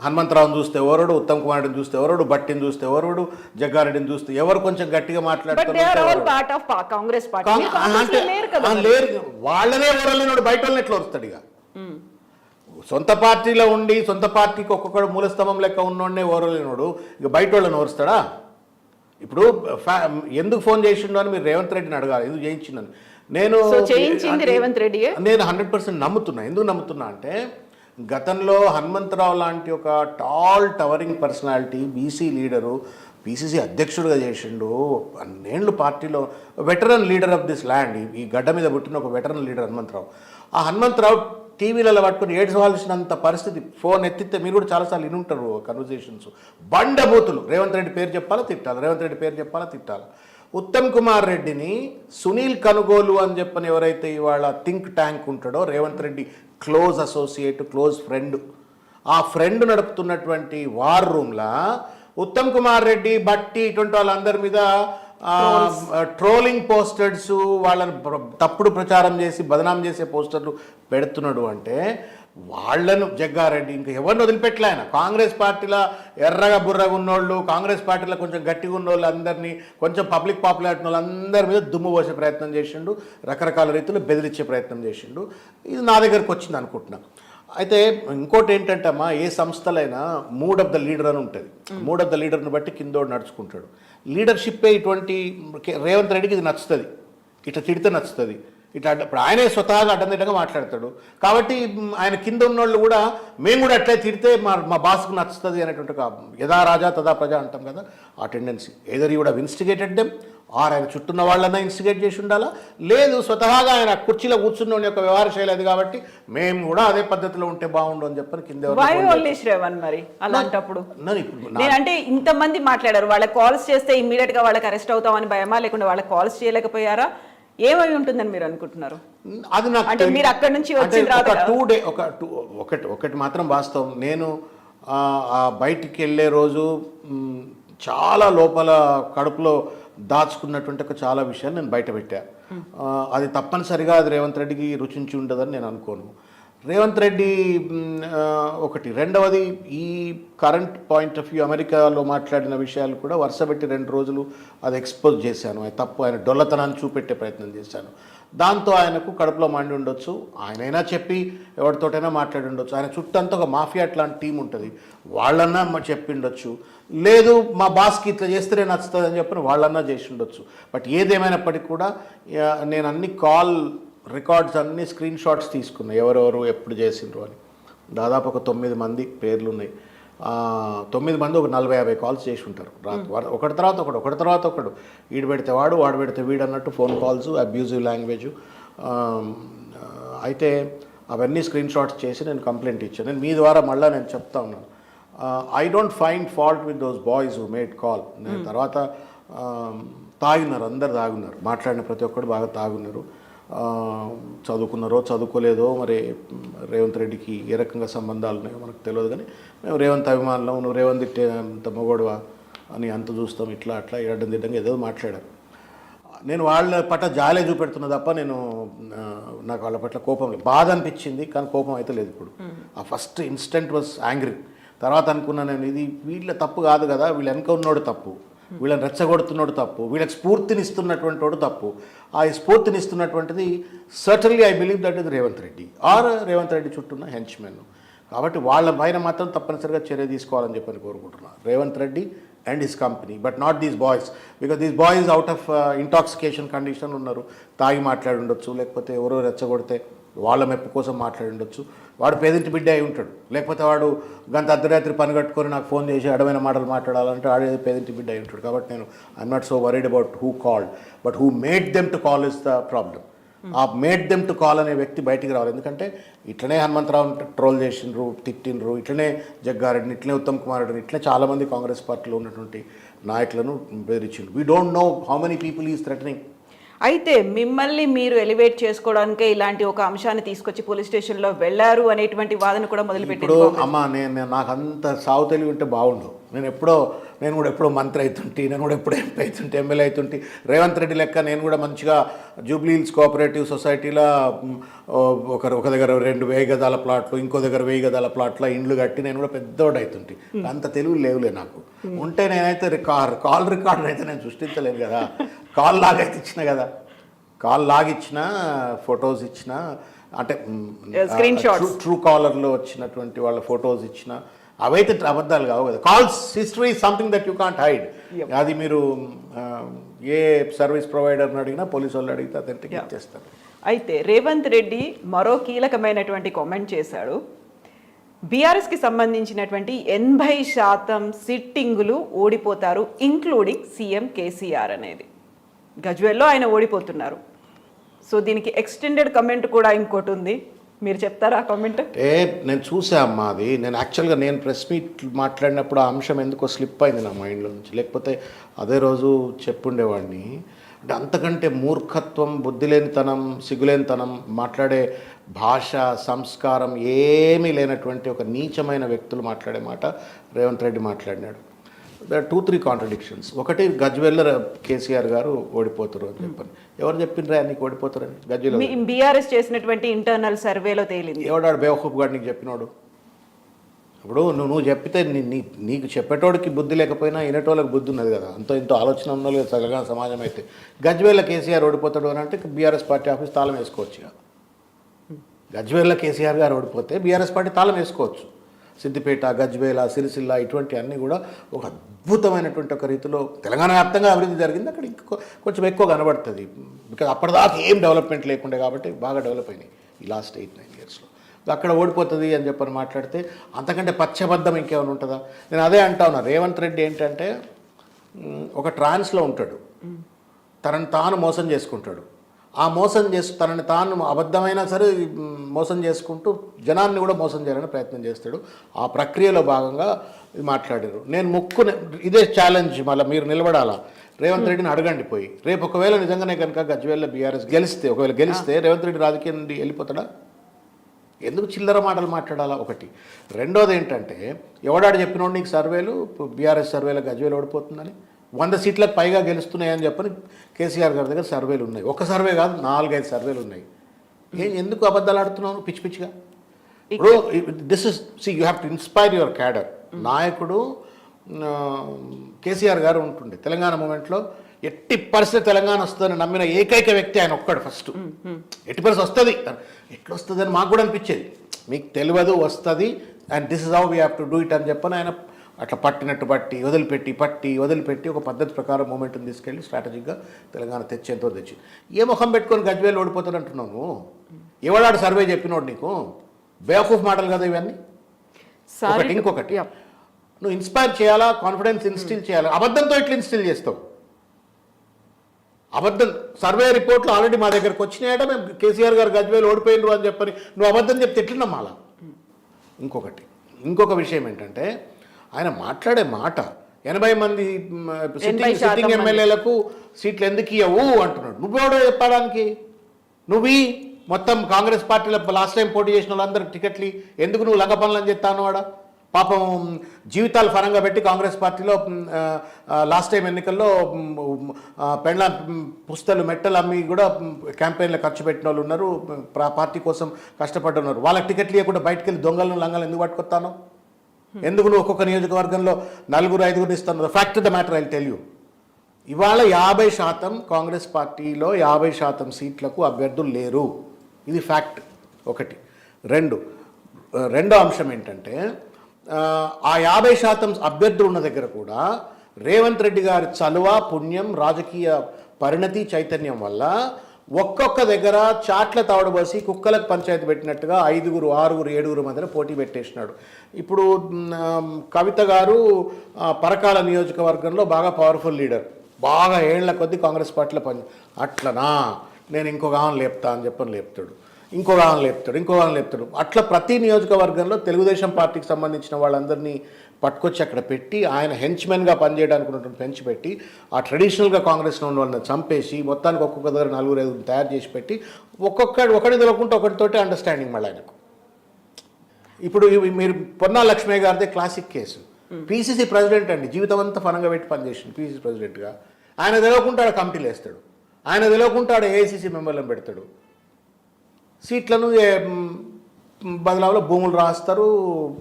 హనుమంతరావుని చూస్తే ఓరోడు, ఉత్తమ్ కుమార్ని చూస్తే ఓరోడు, భట్టిని చూస్తే ఓరోడు, జగ్గారెడ్డిని చూస్తే ఎవరు కొంచెం గట్టిగా మాట్లాడతారు లేరు. వాళ్ళనే ఓరలేనాడు, బయట వాళ్ళని ఎట్లా వస్తాడు? ఇక సొంత పార్టీలో ఉండి సొంత పార్టీకి ఒక్కొక్కడు మూలస్తంభం లెక్క ఉన్నోడనే ఓరలేనాడు, ఇక బయట వాళ్ళని ఓరుస్తాడా? ఇప్పుడు ఎందుకు ఫోన్ చేసిండు అని మీరు రేవంత్ రెడ్డిని అడగాలి, ఎందుకు చేయించిందని. నేను 100% నమ్ముతున్నా. ఎందుకు నమ్ముతున్నా అంటే గతంలో హనుమంతరావు లాంటి ఒక tall towering personality, BC leader, PCC అధ్యక్షుడిగా చేసిండు, అన్నేళ్ళు పార్టీలో veteran leader of this land, ఈ గడ్డ మీద పుట్టిన ఒక వెటరన్ లీడర్ హనుమంతరావు. ఆ హనుమంతరావు టీవీలలో పట్టుకుని ఏడ్చవలసినంత పరిస్థితి. ఫోన్ ఎత్తితే మీరు కూడా చాలాసార్లు వినుంటారు కన్వర్జేషన్స్, బండబూతులు. రేవంత్ రెడ్డి పేరు చెప్పాలా తిట్టాలి, రేవంత్ రెడ్డి పేరు చెప్పాలా తిట్టాలి. ఉత్తమ్ కుమార్ రెడ్డిని సునీల్ కనుగోలు అని చెప్పని ఎవరైతే ఇవాళ థింక్ ట్యాంక్ ఉంటాడో, Revanth Reddy close associate, close friend, ఆ ఫ్రెండ్ నడుపుతున్నటువంటి వార్ రూమ్లా ఉత్తమ్ కుమార్ రెడ్డి, భట్టి ఇటువంటి వాళ్ళందరి మీద ట్రోలింగ్ పోస్టర్స్, వాళ్ళని తప్పుడు ప్రచారం చేసి బదనాం చేసే పోస్టర్లు పెడుతున్నాడు అంటే వాళ్ళను జగ్గారెడ్డి ఇంకా ఎవరిని వదిలిపెట్టలే ఆయన. కాంగ్రెస్ పార్టీలో ఎర్రగా బుర్రగా ఉన్నోళ్ళు, కాంగ్రెస్ పార్టీలో కొంచెం గట్టిగా ఉన్నోళ్ళు అందరినీ, కొంచెం పబ్లిక్ పాపులారిటీ వాళ్ళందరి మీద దుమ్ము పోసే ప్రయత్నం చేసిండు, రకరకాల రీతిలో బెదిరించే ప్రయత్నం చేసిండు. ఇది నా దగ్గరకు వచ్చింది అనుకుంటున్నా. అయితే ఇంకోటి ఏంటంటే అమ్మా, ఏ సంస్థలైనా మూడ్ ఆఫ్ ద లీడర్ అని ఉంటుంది. మూడ్ ఆఫ్ ద లీడర్ని బట్టి కిందోడు నడుచుకుంటాడు. లీడర్షిప్పే ఇటువంటి రేవంత్ రెడ్డికి ఇది నచ్చుతుంది, ఇట్లా తిడితే నచ్చుతుంది, ఇట్లా ఇప్పుడు ఆయనే స్వతహాగా అడ్డందిడ్డంగా మాట్లాడతాడు. కాబట్టి ఆయన కింద ఉన్నోళ్ళు కూడా మేము కూడా అట్లే తిడితే మా బాస్కు నచ్చుతుంది అనేటువంటి యథా రాజా తదా ప్రజ అంటాం కదా, ఆ టెండెన్సీ. ఏదర్ కూడా ఇన్స్టిగేటెడ్ దెమ్ ఆర్ ఆయన చుట్టూన్న వాళ్ళన్నా ఇన్స్టిగేట్ చేసి ఉండాలా, లేదు స్వతహాగా ఆయన కుర్చీలో కూర్చున్న యొక్క వ్యవహార శైలి అది కాబట్టి మేము కూడా అదే పద్ధతిలో ఉంటే బాగుండు అని చెప్పని కింద. మరి అలాంటప్పుడు అంటే ఇంతమంది మాట్లాడారు, వాళ్ళకి కాల్స్ చేస్తే ఇమ్మీడియట్ గా వాళ్ళకి అరెస్ట్ అవుతామని భయమా, లేకుండా వాళ్ళకి కాల్స్ చేయలేకపోయారా, ఏమై ఉంటుందని మీరు అనుకుంటున్నారు? అది నాకు అంటే మీరు అక్కడి నుంచి ఒకటి మాత్రం వాస్తవం. నేను బయటికి వెళ్ళే రోజు చాలా లోపల కడుపులో దాచుకున్నటువంటి ఒక చాలా విషయాలు నేను బయట పెట్టా. అది తప్పనిసరిగా అది రేవంత్ రెడ్డికి రుచించి ఉండదని నేను అనుకోను. రేవంత్ రెడ్డి ఒకటి, రెండవది ఈ కరెంట్ పాయింట్ ఆఫ్ వ్యూ అమెరికాలో మాట్లాడిన విషయాలు కూడా వరుసపెట్టి 2 రోజులు అది ఎక్స్పోజ్ చేశాను. అది తప్పు, ఆయన డొల్లతనాన్ని చూపెట్టే ప్రయత్నం చేశాను. దాంతో ఆయనకు కడుపులో మండి ఉండొచ్చు, ఆయనైనా చెప్పి ఎవరితోటైనా మాట్లాడి ఉండొచ్చు. ఆయన చుట్టంతా ఒక మాఫియా లాంటి టీం ఉంటుంది, వాళ్ళన్నా చెప్పి ఉండొచ్చు, లేదు మా బాస్కి ఇట్లా చేస్తేనే నచ్చుతుంది అని చెప్పిన వాళ్ళన్నా చేసి ఉండొచ్చు. బట్ ఏదేమైనప్పటికీ కూడా నేను అన్ని కాల్ రికార్డ్స్ అన్ని స్క్రీన్ షాట్స్ తీసుకున్నా, ఎవరెవరు ఎప్పుడు చేసిండ్రు అని. దాదాపు ఒక 9 మంది పేర్లు ఉన్నాయి. 9 మంది ఒక 40-50 కాల్స్ చేసి ఉంటారు రాత్రి, ఒకటి తర్వాత ఒకడు, ఈడు పెడితే వాడు, వాడు పెడితే వీడు అన్నట్టు ఫోన్ కాల్స్, అబ్యూజివ్ లాంగ్వేజ్. అయితే అవన్నీ స్క్రీన్ షాట్స్ చేసి నేను కంప్లైంట్ ఇచ్చాను. నేను మీ ద్వారా మళ్ళీ నేను చెప్తా ఉన్నాను, I don't find fault with those boys who made call. నేను తర్వాత తాగున్నారు, అందరు తాగున్నారు, మాట్లాడిన ప్రతి ఒక్కరు బాగా తాగున్నారు. చదువుకున్నారో చదువుకోలేదో మరి రేవంత్ రెడ్డికి ఏ రకంగా సంబంధాలు ఉన్నాయో మనకు తెలియదు, కానీ మేము రేవంత్ అభిమానులు, నువ్వు రేవంత్ ఇట్టే అంత మొగోడువా అని అంత చూస్తాం, ఇట్లా అట్లా ఎడడం దిడ్డంగా ఏదో మాట్లాడారు. నేను వాళ్ళ పట్ల జాలే చూపెడుతున్నా తప్ప నాకు వాళ్ళ పట్ల కోపం లేదు. బాధ అనిపించింది కానీ కోపం అయితే లేదు. ఇప్పుడు ఆ ఫస్ట్ ఇన్స్టెంట్ వాజ్ యాంగ్రీ. తర్వాత అనుకున్నా నేను, ఇది వీళ్ళ తప్పు కాదు కదా, వీళ్ళు వెనక ఉన్నోడు తప్పు, వీళ్ళని రెచ్చగొడుతున్నాడు తప్పు, వీళ్ళకి స్ఫూర్తినిస్తున్నటువంటి వాడు తప్పు. ఆ స్ఫూర్తినిస్తున్నటువంటిది certainly I believe that is Revanth Reddy or Revanth Reddy చుట్టూన్న హెంచ్మెన్. కాబట్టి వాళ్ళ పైన మాత్రం తప్పనిసరిగా చర్య తీసుకోవాలని చెప్పని కోరుకుంటున్నాను, Revanth Reddy and his company, but not these boys. Because these boys out of intoxication condition ఉన్నారు, తాగి మాట్లాడి ఉండొచ్చు, లేకపోతే ఎవరో రెచ్చగొడితే వాళ్ళ మెప్పు కోసం మాట్లాడి ఉండొచ్చు. వాడు పేదింటి బిడ్డ అయి ఉంటాడు, లేకపోతే వాడు గంట అర్ధరాత్రి పని కట్టుకొని నాకు ఫోన్ చేసి అడమైన మాటలు మాట్లాడాలంటే వాడే పేదింటి బిడ్డ అయి ఉంటాడు. కాబట్టి నేను I'm not so worried about who called, but who made them to call is the problem. ఆ మేడ్ దెమ్ టు కాల్ అనే వ్యక్తి బయటికి రావాలి. ఎందుకంటే ఇట్లనే హనుమంతరావుని ట్రోల్ చేసిండ్రు, తిట్టిండ్రు, ఇట్లనే జగ్గారెడ్డిని, ఇట్లనే ఉత్తమ్ కుమార్ రెడ్డిని, ఇట్లనే చాలామంది కాంగ్రెస్ పార్టీలో ఉన్నటువంటి నాయకులను బెదిరించిండ్రు. We don't know how many people is threatening. అయితే మిమ్మల్ని మీరు ఎలివేట్ చేసుకోవడానికే ఇలాంటి ఒక అంశాన్ని తీసుకొచ్చి పోలీస్ స్టేషన్లో వెళ్ళారు అనేటువంటి వాదన కూడా మొదలుపెట్టారు. ఇప్పుడు అమ్మ నాకు అంత సాగు తెలివి ఉంటే బాగుండు. నేను కూడా ఎప్పుడో మంత్రి అవుతుంటే, నేను కూడా ఎప్పుడో ఎంపీ అవుతుంటే, ఎమ్మెల్యే అవుతుంటే, రేవంత్ రెడ్డి లెక్క నేను కూడా మంచిగా జూబ్లీ హిల్స్ కోఆపరేటివ్ సొసైటీలో ఒక దగ్గర 2000 గదాల ప్లాట్లు, ఇంకో దగ్గర 1000 గదాల ప్లాట్ల ఇండ్లు కట్టి నేను కూడా పెద్దోడు అవుతుంటే. అంత తెలివి లేవులే నాకు. ఉంటే నేనైతే కాల్ రికార్డర్ అయితే నేను సృష్టించలేను కదా, కాల్ లాగైతే ఇచ్చిన కదా, కాల్ లాగిచ్చిన, ఫొటోస్ ఇచ్చిన, అంటే ట్రూ కాలర్లో వచ్చినటువంటి వాళ్ళ ఫొటోస్ ఇచ్చిన, అవైతే అబద్ధాలు కావు కదా. Calls history something that you can't hide. అది మీరు ఏ సర్వీస్ ప్రొవైడర్ని అడిగినా, పోలీసు వాళ్ళు అడిగితే అతనికి ఇచ్చేస్తారు. అయితే రేవంత్ రెడ్డి మరో కీలకమైనటువంటి కామెంట్ చేశాడు. బీఆర్ఎస్కి సంబంధించినటువంటి 80% సిట్టింగులు ఓడిపోతారు, ఇంక్లూడింగ్ సీఎం కేసీఆర్ అనేది. గజ్వేల్లో ఆయన ఓడిపోతున్నారు. సో దీనికి ఎక్స్టెండెడ్ కమెంట్ కూడా ఇంకోటి ఉంది, మీరు చెప్తారా ఆ కామెంట్? నేను చూసా అమ్మా, అది నేను యాక్చువల్గా నేను ప్రెస్ మీట్ మాట్లాడినప్పుడు ఆ అంశం ఎందుకో స్లిప్ అయింది నా మైండ్లో నుంచి, లేకపోతే అదే రోజు చెప్పుండేవాడిని. అంటే అంతకంటే మూర్ఖత్వం, బుద్ధిలేనితనం, సిగ్గులేనితనం, మాట్లాడే భాష, సంస్కారం ఏమీ లేనటువంటి ఒక నీచమైన వ్యక్తులు మాట్లాడే మాట రేవంత్ రెడ్డి మాట్లాడినాడు. 2-3 కాంట్రడిక్షన్స్. ఒకటి గజ్వేల్లో కేసీఆర్ గారు ఓడిపోతారు అని చెప్పని. ఎవరు చెప్పిండ్రా నీకు ఓడిపోతారని? గజ్వేల్లో బీఆర్ఎస్ చేసినటువంటి ఇంటర్నల్ సర్వేలో తేలింది. ఎవడాడు బేవకూఫ్ గారు నీకు చెప్పినోడు? ఇప్పుడు నువ్వు చెప్పితే నీకు చెప్పేటోడికి బుద్ధి లేకపోయినా వినేటోళ్ళకి బుద్ధి ఉన్నది కదా, అంతో ఇంతో ఆలోచన ఉన్న లేదు తెలంగాణ సమాజం అయితే. గజ్వేల్లో కేసీఆర్ ఓడిపోతాడు అని అంటే బీఆర్ఎస్ పార్టీ ఆఫీస్ తాళం వేసుకోవచ్చు. ఇక గజ్వేల్లో కేసీఆర్ గారు ఓడిపోతే బీఆర్ఎస్ పార్టీ తాళం వేసుకోవచ్చు. సిద్దిపేట, గజ్వేల, సిరిసిల్ల ఇటువంటి అన్నీ కూడా ఒక అద్భుతమైనటువంటి ఒక రీతిలో తెలంగాణ వ్యాప్తంగా అభివృద్ధి జరిగింది. అక్కడ ఇంకో కొంచెం ఎక్కువ కనబడుతుంది. బికాజ్ అప్పటిదాకా ఏం డెవలప్మెంట్ లేకుండే కాబట్టి బాగా డెవలప్ అయినాయి ఈ లాస్ట్ 8-9 ఇయర్స్లో. అక్కడ ఓడిపోతుంది అని చెప్పని మాట్లాడితే అంతకంటే పచ్చబద్ధం ఇంకేమైనా ఉంటుందా? నేను అదే అంటా ఉన్నా. రేవంత్ రెడ్డి ఏంటంటే ఒక ట్రాన్స్లో ఉంటాడు, తనని తాను మోసం చేసుకుంటాడు. ఆ మోసం తనని తాను అబద్ధమైనా సరే మోసం చేసుకుంటూ జనాన్ని కూడా మోసం చేయాలని ప్రయత్నం చేస్తాడు. ఆ ప్రక్రియలో భాగంగా మాట్లాడారు. నేను ఇదే ఛాలెంజ్, మళ్ళీ మీరు నిలబడాలా, రేవంత్ రెడ్డిని అడగండి పోయి. రేపు ఒకవేళ నిజంగానే కనుక గజ్వేల్లో బీఆర్ఎస్ ఒకవేళ గెలిస్తే రేవంత్ రెడ్డి రాజకీయం నుండి వెళ్ళిపోతాడా? ఎందుకు చిల్లర మాటలు మాట్లాడాలా? ఒకటి. రెండోది ఏంటంటే ఎవడాడు చెప్పినోడు నీకు సర్వేలు బీఆర్ఎస్ సర్వేలో గజ్వేల్ ఓడిపోతుందని, 100 సీట్లకు పైగా గెలుస్తున్నాయని చెప్పని కేసీఆర్ గారి దగ్గర సర్వేలు ఉన్నాయి. ఒక సర్వే కాదు, 4-5 సర్వేలు ఉన్నాయి. ఎందుకు అబద్ధాలు ఆడుతున్నావు పిచ్చి పిచ్చిగా? ఇప్పుడు this is you have to inspire your cadre. నాయకుడు కేసీఆర్ గారు ఉంటుండే తెలంగాణ మూమెంట్లో ఎట్టి పరిస్థితి తెలంగాణ వస్తుందని నమ్మిన ఏకైక వ్యక్తి ఆయన ఒక్కడు. ఫస్ట్ ఎట్టి పరిస్థితి వస్తుంది, ఎట్లా వస్తుంది అని మాకు కూడా అనిపించేది. మీకు తెలియదు, వస్తుంది, and this is how we have to do it అని చెప్పని ఆయన అట్లా పట్టినట్టు వదిలిపెట్టి ఒక పద్ధతి ప్రకారం మూమెంట్ని తీసుకెళ్ళి స్ట్రాటజిక్గా తెలంగాణ తెచ్చేంత తెచ్చి ఏ ముఖం పెట్టుకొని గజ్వేల్ ఓడిపోతాడు అంటున్నావు నువ్వు? ఎవడాడు సర్వే చెప్పినోడు నీకు? బేవకూఫ్ మాటలు కదా ఇవన్నీ. ఇంకొకటి, నువ్వు ఇన్స్పైర్ చేయాలా, కాన్ఫిడెన్స్ ఇన్స్టిల్ చేయాలా. అబద్ధంతో ఎట్లా ఇన్స్టిల్ చేస్తావు? అబద్ధం సర్వే రిపోర్ట్లు ఆల్రెడీ మా దగ్గరకు వచ్చినాయట, మేము కేసీఆర్ గారు గజ్వేల్ ఓడిపోయినరు అని చెప్పని నువ్వు అబద్ధం చెప్తే ఎట్లా నమ్మాలా? ఇంకొక విషయం ఏంటంటే ఆయన మాట్లాడే మాట 80 మంది సిట్టింగ్ ఎమ్మెల్యేలకు సీట్లు ఎందుకు ఇవ్వవు అంటున్నాడు. నువ్వెవడో చెప్పడానికి? నువ్వు మొత్తం కాంగ్రెస్ పార్టీలో లాస్ట్ టైం పోటీ చేసిన వాళ్ళందరికి టికెట్లు ఎందుకు నువ్వు లంగ పనులని చెప్తాను? వాడ పాపం జీవితాలు ఫరంగా పెట్టి కాంగ్రెస్ పార్టీలో లాస్ట్ టైం ఎన్నికల్లో పెండ్ల పుస్తలు మెట్టలు అమ్మి కూడా క్యాంపెయిన్లో ఖర్చు పెట్టిన వాళ్ళు ఉన్నారు, పార్టీ కోసం కష్టపడ్డున్నారు. వాళ్ళకి టికెట్లు ఇవ్వకుండా బయటకు వెళ్ళి దొంగలను లంగలు ఎందుకు పట్టుకొస్తాను? ఎందుకు నువ్వు ఒక్కొక్క నియోజకవర్గంలో 4-5 ఇస్తాను? Fact the matter I tell you. ఇవాళ 50% కాంగ్రెస్ పార్టీలో 50% సీట్లకు అభ్యర్థులు లేరు. ఇది ఫ్యాక్ట్. ఒకటి. రెండో అంశం ఏంటంటే ఆ 50% అభ్యర్థులు ఉన్న దగ్గర కూడా రేవంత్ రెడ్డి గారి చలువ, పుణ్యం, రాజకీయ పరిణతి, చైతన్యం వల్ల ఒక్కొక్క దగ్గర చాట్ల తావడబోసి కుక్కలకు పంచాయతీ పెట్టినట్టుగా 5, 6, 7 మధ్యన పోటీ పెట్టేసినాడు. ఇప్పుడు కవిత గారు పరకాల నియోజకవర్గంలో బాగా పవర్ఫుల్ లీడర్, బాగా ఏళ్ల కొద్దీ కాంగ్రెస్ పార్టీలో అట్లనా నేను ఇంకొక ఆమెను లేపుతా అని చెప్పని లేపుతాడు, ఇంకొక ఆమెను లేపుతాడు. అట్లా ప్రతి నియోజకవర్గంలో తెలుగుదేశం పార్టీకి సంబంధించిన వాళ్ళందరినీ పట్టుకొచ్చి అక్కడ పెట్టి ఆయన హెంచ్మెన్గా పనిచేయడానికి ఉన్నటువంటి పెంచి పెట్టి ఆ ట్రెడిషనల్గా కాంగ్రెస్లో ఉన్న వాళ్ళని చంపేసి మొత్తానికి ఒక్కొక్క దగ్గర 4-5 తయారు చేసి పెట్టి ఒకటి తెలియకుండా ఒకటితోటే అండర్స్టాండింగ్ మళ్ళీ ఆయనకు. ఇప్పుడు మీరు పొన్నాల లక్ష్మయ్య గారిదే క్లాసిక్ కేసు. పీసీసీ ప్రెసిడెంట్ అండి, జీవితం అంతా ఫనంగా పెట్టి పనిచేసింది పీసీసీ ప్రెసిడెంట్గా. ఆయన తెలియకుండా కమిటీలు వేస్తాడు, ఆయన తెలియకుండా ఏఐసీసీ మెంబర్లను పెడతాడు, సీట్లను బదలావులో భూములు రాస్తారు,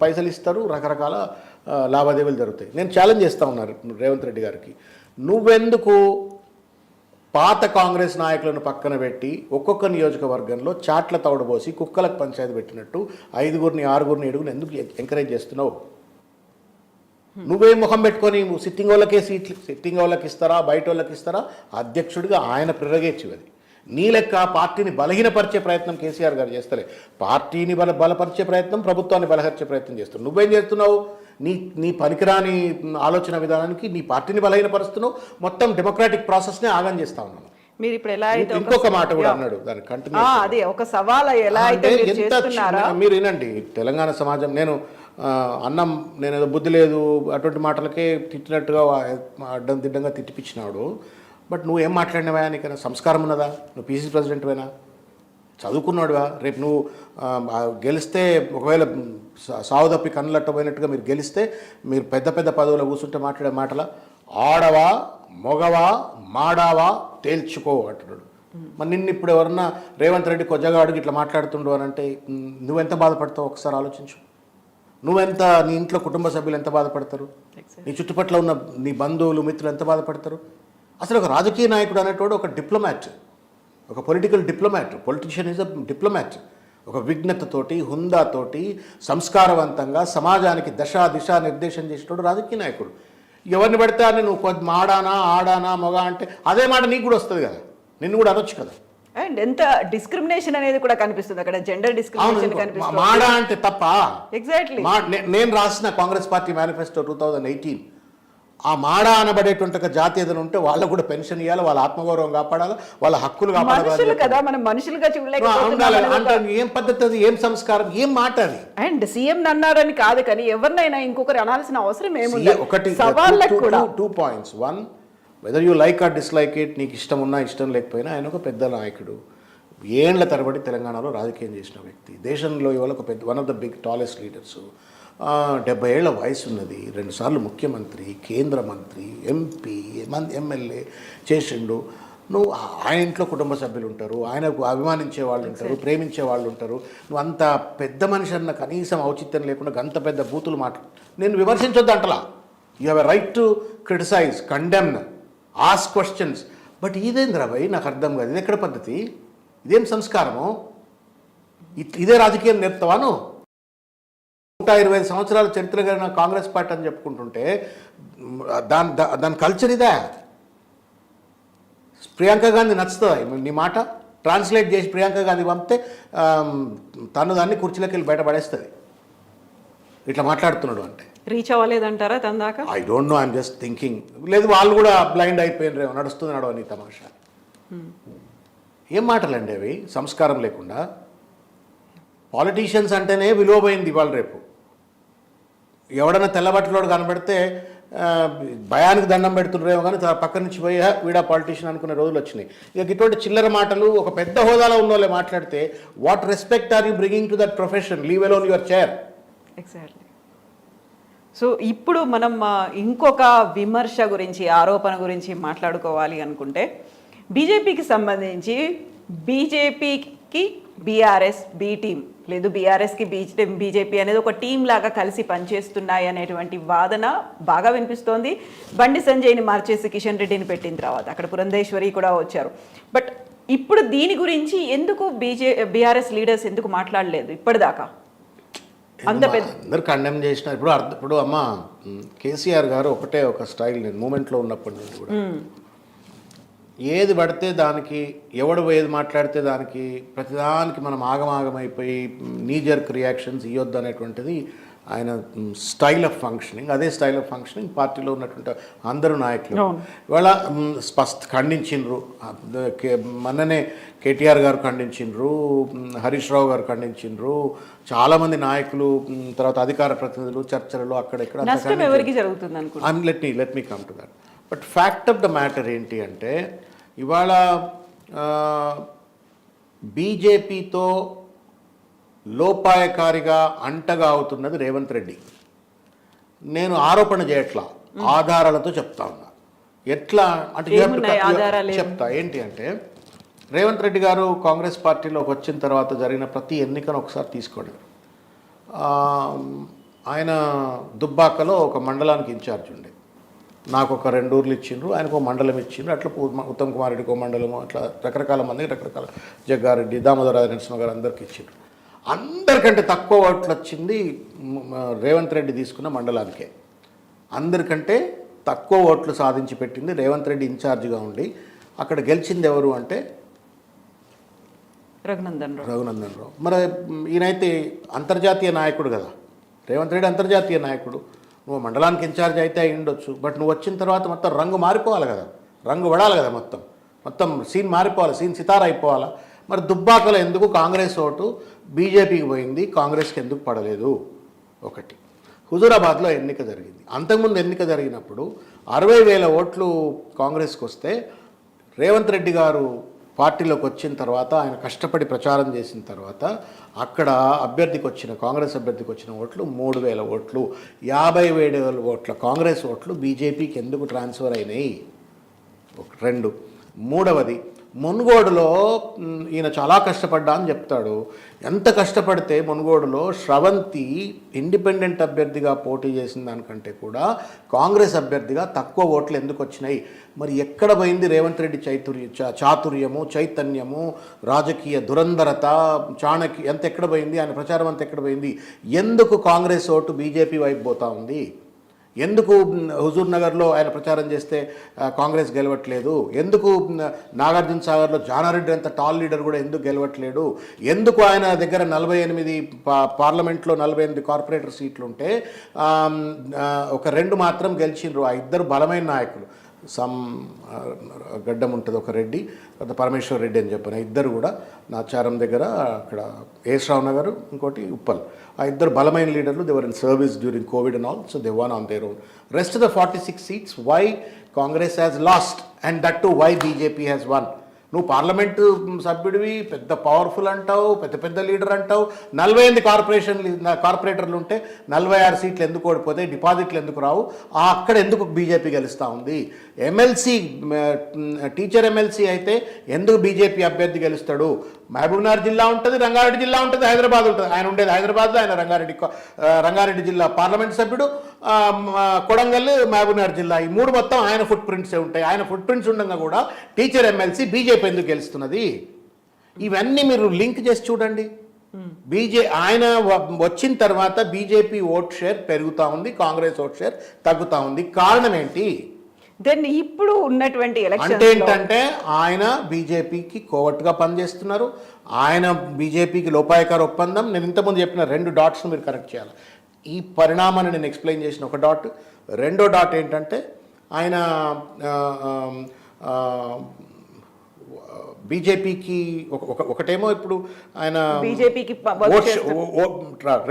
పైసలు ఇస్తారు, రకరకాల లావాదేవీలు జరుగుతాయి. నేను ఛాలెంజ్ చేస్తూ ఉన్నారు రేవంత్ రెడ్డి గారికి, నువ్వెందుకు పాత కాంగ్రెస్ నాయకులను పక్కన పెట్టి ఒక్కొక్క నియోజకవర్గంలో చాట్ల తవడబోసి కుక్కలకు పంచాయతీ పెట్టినట్టు 5, 6, 7 ఎందుకు ఎంకరేజ్ చేస్తున్నావు? నువ్వేం ముఖం పెట్టుకొని సిట్టింగ్ వాళ్ళకి ఇస్తారా, బయట వాళ్ళకి ఇస్తారా? అధ్యక్షుడిగా ఆయన ప్రిరగేటివ్ అది. నీ లెక్క పార్టీని బలహీనపరిచే ప్రయత్నం కేసీఆర్ గారు చేస్తలే. పార్టీని బలపరిచే ప్రయత్నం, ప్రభుత్వాన్ని బలపరిచే ప్రయత్నం చేస్తున్నావు. నువ్వేం చేస్తున్నావు? నీ పనికిరాని ఆలోచన విధానానికి నీ పార్టీని బలహీనపరుస్తున్నావు, మొత్తం డెమోక్రాటిక్ ప్రాసెస్నే ఆగం చేస్తా ఉన్నాను. మీరు ఇప్పుడు ఎలా అయితే ఇంకొక మాట కూడా అన్నాడు, దాన్ని కంటిన్యూ అది ఒక సవాల్ ఎలా అయితే మీరు వినండి. తెలంగాణ సమాజం నేను ఏదో బుద్ధి లేదు అటువంటి మాటలకే తిట్టినట్టుగా అడ్డంగా తిట్టిపించినాడు. బట్ నువ్వేం మాట్లాడినవా? నీకైనా సంస్కారం ఉన్నదా? నువ్వు పీసీసీ ప్రెసిడెంట్వేనా? చదువుకున్నాడువా రేపు నువ్వు గెలిస్తే ఒకవేళ సావు తప్పి కన్నులట్టబోయినట్టుగా మీరు గెలిస్తే మీరు పెద్ద పెద్ద పదవులు కూర్చుంటే మాట్లాడే మాటల ఆడవా మొగవా మాడావా తేల్చుకో అంటున్నాడు. మరి నిన్ను ఇప్పుడు ఎవరన్నా రేవంత్ రెడ్డి కొజ్జగాడికి ఇట్లా మాట్లాడుతుండు అని అంటే నువ్వెంత బాధపడతావు ఒకసారి ఆలోచించు. నువ్వెంత, నీ ఇంట్లో కుటుంబ సభ్యులు ఎంత బాధపడతారు, నీ చుట్టుపక్కల ఉన్న నీ బంధువులు మిత్రులు ఎంత బాధపడతారు. అసలు ఒక రాజకీయ నాయకుడు అనేటోడు ఒక డిప్లొమాట్, ఒక political diplomat. Politician is a diplomat. ఒక విఘ్నతతోటి హుందాతోటి సంస్కారవంతంగా సమాజానికి దిశ నిర్దేశం చేసేటోడు రాజకీయ నాయకుడు. ఎవరిని పెడితే అని నువ్వు మాడానా ఆడానా మొగ అంటే అదే మాట నీకు కూడా వస్తుంది కదా, నిన్ను కూడా అనొచ్చు కదా. అండ్ ఎంత డిస్క్రిమినేషన్ అనేది కూడా కనిపిస్తుంది అక్కడ, జెండర్ డిస్క్రిమినేషన్ కనిపిస్తుంది. మాడా అంటే తప్ప. ఎగ్జాక్ట్లీ. నేను రాసిన కాంగ్రెస్ పార్టీ మేనిఫెస్టో 2018 ఆ మాడా అనబడేటువంటి ఒక జాతీయతను ఉంటే వాళ్ళకు కూడా పెన్షన్ ఇవ్వాలి, వాళ్ళ ఆత్మగౌరవం కాపాడాలి, వాళ్ళ హక్కులు మనుషులు కదా, మనం మనుషులుగా చూడలేకపోతున్నాం. ఏం పద్ధతి అది, ఏం సంస్కారం, ఏం మాట అది. అండ్ సీఎం అన్నారని కాదు కానీ ఎవరినైనా ఇంకొకరు అనాల్సిన అవసరం ఏముంది. ఒకటి సవాళ్ళకు కూడా 2 points. 1, whether you like are dislike it, నీకు ఇష్టం ఉన్నా ఇష్టం లేకపోయినా ఆయన ఒక పెద్ద నాయకుడు, ఏండ్ల తరబడి తెలంగాణలో రాజకీయం చేసిన వ్యక్తి, దేశంలో ఇవాళ ఒక పెద్ద one of the big tallest leaders. 70 ఏళ్ల వయసు ఉన్నది, 2 సార్లు ముఖ్యమంత్రి, కేంద్ర మంత్రి, ఎంపీ, ఎమ్మెల్యే చేసిండు. నువ్వు ఆయన ఇంట్లో కుటుంబ సభ్యులు ఉంటారు, ఆయనకు అభిమానించే వాళ్ళు ఉంటారు, ప్రేమించే వాళ్ళు ఉంటారు. నువ్వు అంత పెద్ద మనిషి అన్న కనీసం ఔచిత్యం లేకుండా అంత పెద్ద బూతులు నేను విమర్శించొద్దు అంటలా. You have a right to criticise, condemn, ask questions. But ఇదేంద్రా భయ్, నాకు అర్థం కాదు, ఇది ఎక్కడ పద్ధతి, ఇదేం సంస్కారము, ఇదే రాజకీయం నేర్పుతావాను? 125 సంవత్సరాల చరిత్ర కలిగిన కాంగ్రెస్ పార్టీ అని చెప్పుకుంటుంటే దాని కల్చర్ ఇదే. ప్రియాంక గాంధీ నచ్చుతుందా నీ మాట? ట్రాన్స్లేట్ చేసి ప్రియాంక గాంధీ పంపితే తను దాన్ని కుర్చీలోకి వెళ్ళి బయటపడేస్తుంది ఇట్లా మాట్లాడుతున్నాడు అంటే. రీచ్ అవ్వలేదంటారా తన దాకా? I don't know, I'm just thinking. లేదు వాళ్ళు కూడా బ్లైండ్ అయిపోయినరేమో, నడుస్తున్నాడు అని తమాషా. ఏం మాటలండి అవి, సంస్కారం లేకుండా. పాలిటీషియన్స్ అంటేనే విలువ పోయింది ఇవాళ రేపు. ఎవడన్నా తెల్లబట్టలోడు కనబడితే భయానికి దండం పెడుతుండ్రేమో కానీ పక్క నుంచి పోయి వీడా పాలిటీషియన్ అనుకునే రోజులు వచ్చినాయి. ఇక ఇటువంటి చిల్లర మాటలు ఒక పెద్ద హోదాలో ఉన్న వాళ్ళే మాట్లాడితే what respect are you bringing to that profession, leave alone your chair. Exactly. So ఇప్పుడు మనం ఇంకొక విమర్శ గురించి, ఆరోపణ గురించి మాట్లాడుకోవాలి అనుకుంటే, బీజేపీకి సంబంధించి బీజేపీకి బీఆర్ఎస్ బి టీం లేదు, బీఆర్ఎస్కి బీజేపీ అనేది ఒక టీం లాగా కలిసి పనిచేస్తున్నాయి అనేటువంటి వాదన బాగా వినిపిస్తోంది. బండి సంజయ్ని మార్చేసి కిషన్ రెడ్డిని పెట్టిన తర్వాత అక్కడ పురంధేశ్వరి కూడా వచ్చారు. బట్ ఇప్పుడు దీని గురించి ఎందుకు బీఆర్ఎస్ లీడర్స్ ఎందుకు మాట్లాడలేదు ఇప్పటిదాకా? అంత పెద్ద అందరు కండెమ్ చేసినారు. ఇప్పుడు అమ్మ కేసీఆర్ గారు ఒకటే ఒక స్టైల్, నేను మూమెంట్లో ఉన్నప్పటి నుండి కూడా ఏది పడితే దానికి, ఎవడు ఏది మాట్లాడితే దానికి, ప్రతిదానికి మనం ఆగమాగమైపోయి నీ జర్క్ రియాక్షన్స్ ఇవ్వద్దు అనేటువంటిది ఆయన స్టైల్ ఆఫ్ ఫంక్షనింగ్. అదే స్టైల్ ఆఫ్ ఫంక్షనింగ్ పార్టీలో ఉన్నటువంటి అందరూ నాయకులు ఇవాళ ఖండించిండ్రు. మొన్ననే కేటీఆర్ గారు ఖండించిండ్రు, హరీష్ రావు గారు ఖండించిండ్రు, చాలామంది నాయకులు, తర్వాత అధికార ప్రతినిధులు చర్చలలో అక్కడెక్కడ. ఎవరికి జరుగుతుంది అనుకుంటున్నాను. Let me come to that. But fact of the matter ఏంటి అంటే, ఇవాళ బీజేపీతో లోపాయకారిగా అంటగా అవుతున్నది రేవంత్ రెడ్డి. నేను ఆరోపణ చేయట్లా, ఆధారాలతో చెప్తా ఉన్నా. ఎట్లా అంటే చెప్తా. ఏంటి అంటే, రేవంత్ రెడ్డి గారు కాంగ్రెస్ పార్టీలోకి వచ్చిన తర్వాత జరిగిన ప్రతి ఎన్నికను ఒకసారి తీసుకోండి. ఆయన దుబ్బాకలో ఒక మండలానికి ఇన్ఛార్జ్ ఉండే, నాకు ఒక 2 ఊర్లు ఇచ్చిండ్రు, ఆయనకు ఒక మండలం ఇచ్చిండ్రు. అట్లా ఉత్తమ్ కుమార్ రెడ్డికి ఒక మండలము, అట్లా రకరకాల మందికి రకరకాల, జగ్గారెడ్డి, దామోదర నరసింహ గారు అందరికి ఇచ్చిండ్రు. అందరికంటే తక్కువ ఓట్లు వచ్చింది రేవంత్ రెడ్డి తీసుకున్న మండలానికే. అందరికంటే తక్కువ ఓట్లు సాధించి పెట్టింది రేవంత్ రెడ్డి ఇన్ఛార్జిగా ఉండి. అక్కడ గెలిచింది ఎవరు అంటే రఘునందన్ రావు. మరి ఈయనైతే అంతర్జాతీయ నాయకుడు కదా, రేవంత్ రెడ్డి అంతర్జాతీయ నాయకుడు. నువ్వు మండలానికి ఇన్ఛార్జ్ అయితే అయి ఉండొచ్చు, బట్ నువ్వు వచ్చిన తర్వాత మొత్తం రంగు మారిపోవాలి కదా, రంగు పడాలి కదా, మొత్తం సీన్ మారిపోవాలి, సీన్ సితారా అయిపోవాలా. మరి దుబ్బాకలో ఎందుకు కాంగ్రెస్ ఓటు బీజేపీకి పోయింది, కాంగ్రెస్కి ఎందుకు పడలేదు? ఒకటి. హుజూరాబాద్లో ఎన్నిక జరిగింది. అంతకుముందు ఎన్నిక జరిగినప్పుడు 60,000 ఓట్లు కాంగ్రెస్కి వస్తే రేవంత్ రెడ్డి గారు పార్టీలోకి వచ్చిన తర్వాత ఆయన కష్టపడి ప్రచారం చేసిన తర్వాత అక్కడ అభ్యర్థికి వచ్చిన కాంగ్రెస్ అభ్యర్థికి వచ్చిన ఓట్లు 3,000 ఓట్లు, 57,000 ఓట్ల కాంగ్రెస్ ఓట్లు బీజేపీకి ఎందుకు ట్రాన్స్ఫర్ అయినాయి? రెండు. మూడవది, మునుగోడులో ఈయన చాలా కష్టపడ్డా అని చెప్తాడు. ఎంత కష్టపడితే మునుగోడులో స్రవంతి ఇండిపెండెంట్ అభ్యర్థిగా పోటీ చేసిన దానికంటే కూడా కాంగ్రెస్ అభ్యర్థిగా తక్కువ ఓట్లు ఎందుకు వచ్చినాయి? మరి ఎక్కడ పోయింది రేవంత్ రెడ్డి చాతుర్యము, చైతన్యము, రాజకీయ దురంధరత, చాణక్య ఎంత ఎక్కడ పోయింది? ఆయన ప్రచారం అంతా ఎక్కడ పోయింది? ఎందుకు కాంగ్రెస్ ఓటు బీజేపీ వైపు పోతా ఉంది? ఎందుకు హుజూర్ నగర్లో ఆయన ప్రచారం చేస్తే కాంగ్రెస్ గెలవట్లేదు? ఎందుకు నాగార్జున సాగర్లో జానారెడ్డి అంత టాల్ లీడర్ కూడా ఎందుకు గెలవట్లేదు? ఎందుకు ఆయన దగ్గర 48 పార్లమెంట్లో 48 కార్పొరేటర్ సీట్లు ఉంటే ఒక 2 మాత్రం గెలిచిండ్రు? ఆ ఇద్దరు బలమైన నాయకులు, గడ్డం ఉంటుంది ఒక రెడ్డి, పరమేశ్వర్ రెడ్డి అని చెప్పిన ఇద్దరు కూడా నాచారం దగ్గర, అక్కడ ఏశ్రావు నగర్, ఇంకోటి ఉప్పల్, ఆ ఇద్దరు బలమైన లీడర్లు. They were in service during covid and all, so they won on their own. Rest of the 46 seats, why Congress has lost and that too why BJP has won? నువ్వు పార్లమెంటు సభ్యుడివి, పెద్ద పవర్ఫుల్ అంటావు, పెద్ద లీడర్ అంటావు. 48 కార్పొరేటర్లు ఉంటే 46 సీట్లు ఎందుకు ఓడిపోతాయి? డిపాజిట్లు ఎందుకు రావు? అక్కడ ఎందుకు బీజేపీ గెలుస్తూ ఉంది? ఎమ్మెల్సీ, టీచర్ ఎమ్మెల్సీ అయితే ఎందుకు బీజేపీ అభ్యర్థి గెలుస్తాడు? మహబూబ్నగర్ జిల్లా ఉంటుంది, రంగారెడ్డి జిల్లా ఉంటుంది, హైదరాబాద్ ఉంటుంది. ఆయన ఉండేది హైదరాబాద్లో, ఆయన రంగారెడ్డి జిల్లా పార్లమెంట్ సభ్యుడు, కొడంగల్, మహబూబ్నగర్ జిల్లా, ఈ 3 మొత్తం ఆయన ఫుట్ ప్రింట్సే ఉంటాయి. ఆయన ఫుట్ ప్రింట్స్ ఉండగా కూడా టీచర్ ఎమ్మెల్సీ బీజేపీ ఎందుకు గెలుస్తున్నది? ఇవన్నీ మీరు లింక్ చేసి చూడండి. ఆయన వచ్చిన తర్వాత బీజేపీ ఓట్ షేర్ పెరుగుతూ ఉంది, కాంగ్రెస్ ఓట్ షేర్ తగ్గుతూ ఉంది. కారణం ఏంటి? దెన్ ఇప్పుడు ఉన్నటువంటి అంటే ఏంటంటే ఆయన బీజేపీకి కోవట్టుగా పనిచేస్తున్నారు. ఆయన బీజేపీకి లోపాయకార ఒప్పందం. నేను ఇంతకుముందు చెప్పిన 2 డాట్స్ను మీరు కరెక్ట్ చేయాలి. ఈ పరిణామాన్ని నేను ఎక్స్ప్లెయిన్ చేసిన ఒక డాట్. రెండో డాట్ ఏంటంటే ఆయన బీజేపీకి ఒకటేమో ఇప్పుడు ఆయన బీజేపీకి,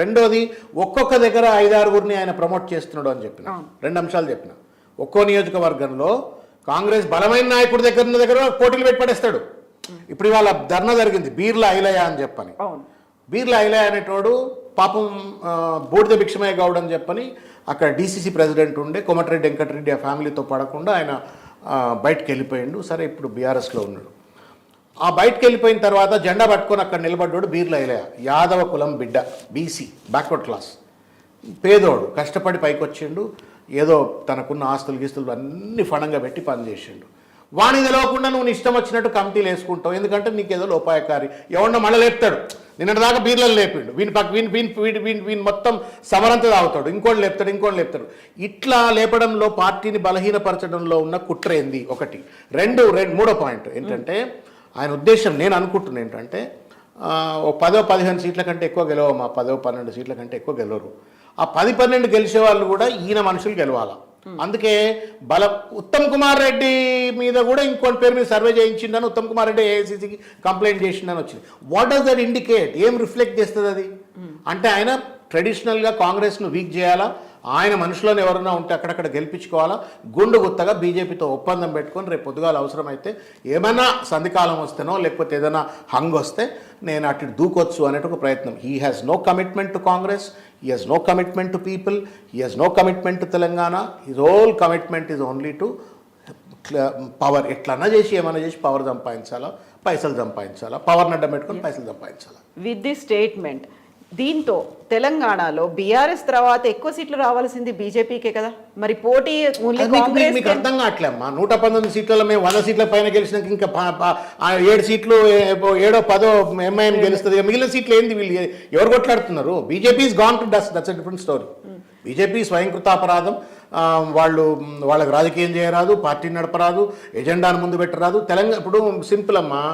రెండోది ఒక్కొక్క దగ్గర 5-6 ఆయన ప్రమోట్ చేస్తున్నాడు అని చెప్పిన 2 అంశాలు చెప్పిన. ఒక్కో నియోజకవర్గంలో కాంగ్రెస్ బలమైన నాయకుడి దగ్గర పోటీలు పెట్టి పడేస్తాడు. ఇప్పుడు ఇవాళ ధర్నా జరిగింది బీర్లా ఐలయ్య అని చెప్పని. బీర్లా ఐలయ్య అనేటోడు పాపం బూడిద భిక్షమయ్య గౌడ్ అని చెప్పని అక్కడ డీసీసీ ప్రెసిడెంట్ ఉండే, కోమటిరెడ్డి వెంకటరెడ్డి ఆ ఫ్యామిలీతో పడకుండా ఆయన బయటకు వెళ్ళిపోయిండు. సరే ఇప్పుడు బీఆర్ఎస్లో ఉన్నాడు. ఆ బయటకు వెళ్ళిపోయిన తర్వాత జెండా పట్టుకొని అక్కడ నిలబడ్డాడు బీర్లా ఐలయ్య. యాదవ కులం బిడ్డ, బీసీ, బ్యాక్వర్డ్ క్లాస్, పేదోడు, కష్టపడి పైకి వచ్చిండు. ఏదో తనకున్న ఆస్తులు గీస్తులు అన్ని ఫణంగా పెట్టి పనిచేసిండు. వాణి తెలవకుండా నువ్వు ఇష్టం వచ్చినట్టు కమిటీలు వేసుకుంటావు. ఎందుకంటే నీకేదో లోపాయకారి ఎవడన్నా మళ్ళీ లేపుతాడు. నిన్నటిదాకా బీర్లను లేపిండు, వీని మొత్తం సమరంత తాగుతాడు, ఇంకోటి లేపుతాడు. ఇట్లా లేపడంలో, పార్టీని బలహీనపరచడంలో ఉన్న కుట్ర ఏంది? ఒకటి. మూడో పాయింట్ ఏంటంటే ఆయన ఉద్దేశం, నేను అనుకుంటున్నా ఏంటంటే 10-15 సీట్ల కంటే ఎక్కువ గెలవమా, 10-12 సీట్ల కంటే ఎక్కువ గెలవరు. ఆ 10-12 గెలిచే వాళ్ళు కూడా ఈయన మనుషులు గెలవాలా. అందుకే ఉత్తమ్ కుమార్ రెడ్డి మీద కూడా ఇంకోటి పేరు మీద సర్వే చేయించిందని, ఉత్తమ్ కుమార్ రెడ్డి ఏఐసీసీకి కంప్లైంట్ చేసిందని వచ్చింది. What does that indicate? ఏం రిఫ్లెక్ట్ చేస్తుంది అది? అంటే ఆయన ట్రెడిషనల్గా కాంగ్రెస్ను వీక్ చేయాలా, ఆయన మనుషులను ఎవరైనా ఉంటే అక్కడక్కడ గెలిపించుకోవాలా, గుండు గుత్తగా బీజేపీతో ఒప్పందం పెట్టుకొని రేపు పొద్దుగాల అవసరమైతే ఏమైనా సంధికాలం వస్తేనో లేకపోతే ఏదైనా హంగ్ వస్తే నేను అటు దూకొచ్చు అనేట ఒక ప్రయత్నం. He has no commitment to Congress, he has no commitment to people, he has no commitment to Telangana. His whole commitment is only to power. ఎట్లన్నా చేసి ఏమైనా చేసి పవర్ సంపాదించాలా, పైసలు సంపాదించాలా, పవర్ని అడ్డం పెట్టుకొని పైసలు సంపాదించాలా. విత్ ది స్టేట్మెంట్, దీంతో తెలంగాణలో బీఆర్ఎస్ తర్వాత ఎక్కువ సీట్లు రావాల్సింది బీజేపీకే కదా. మరి పోటీ ఓన్లీ కాంగ్రెస్. మీకు అర్థం కావట్లేమ్మా. 119 సీట్లలో మేము 100 సీట్ల పైన గెలిచినాక ఇంకా 7 సీట్లు 7-10 ఎంఐఎం గెలుస్తుంది. మిగిలిన సీట్లు ఏంది? వీళ్ళు ఎవరు కొట్లాడుతున్నారు? BJP is gone to dust. That's a different story. BJP స్వయంకృతాపరాధం. వాళ్ళకి రాజకీయం చేయరాదు, పార్టీని నడపరాదు, ఎజెండాను ముందు పెట్టరాదు. తెలంగాణ ఇప్పుడు సింపుల్ అమ్మా.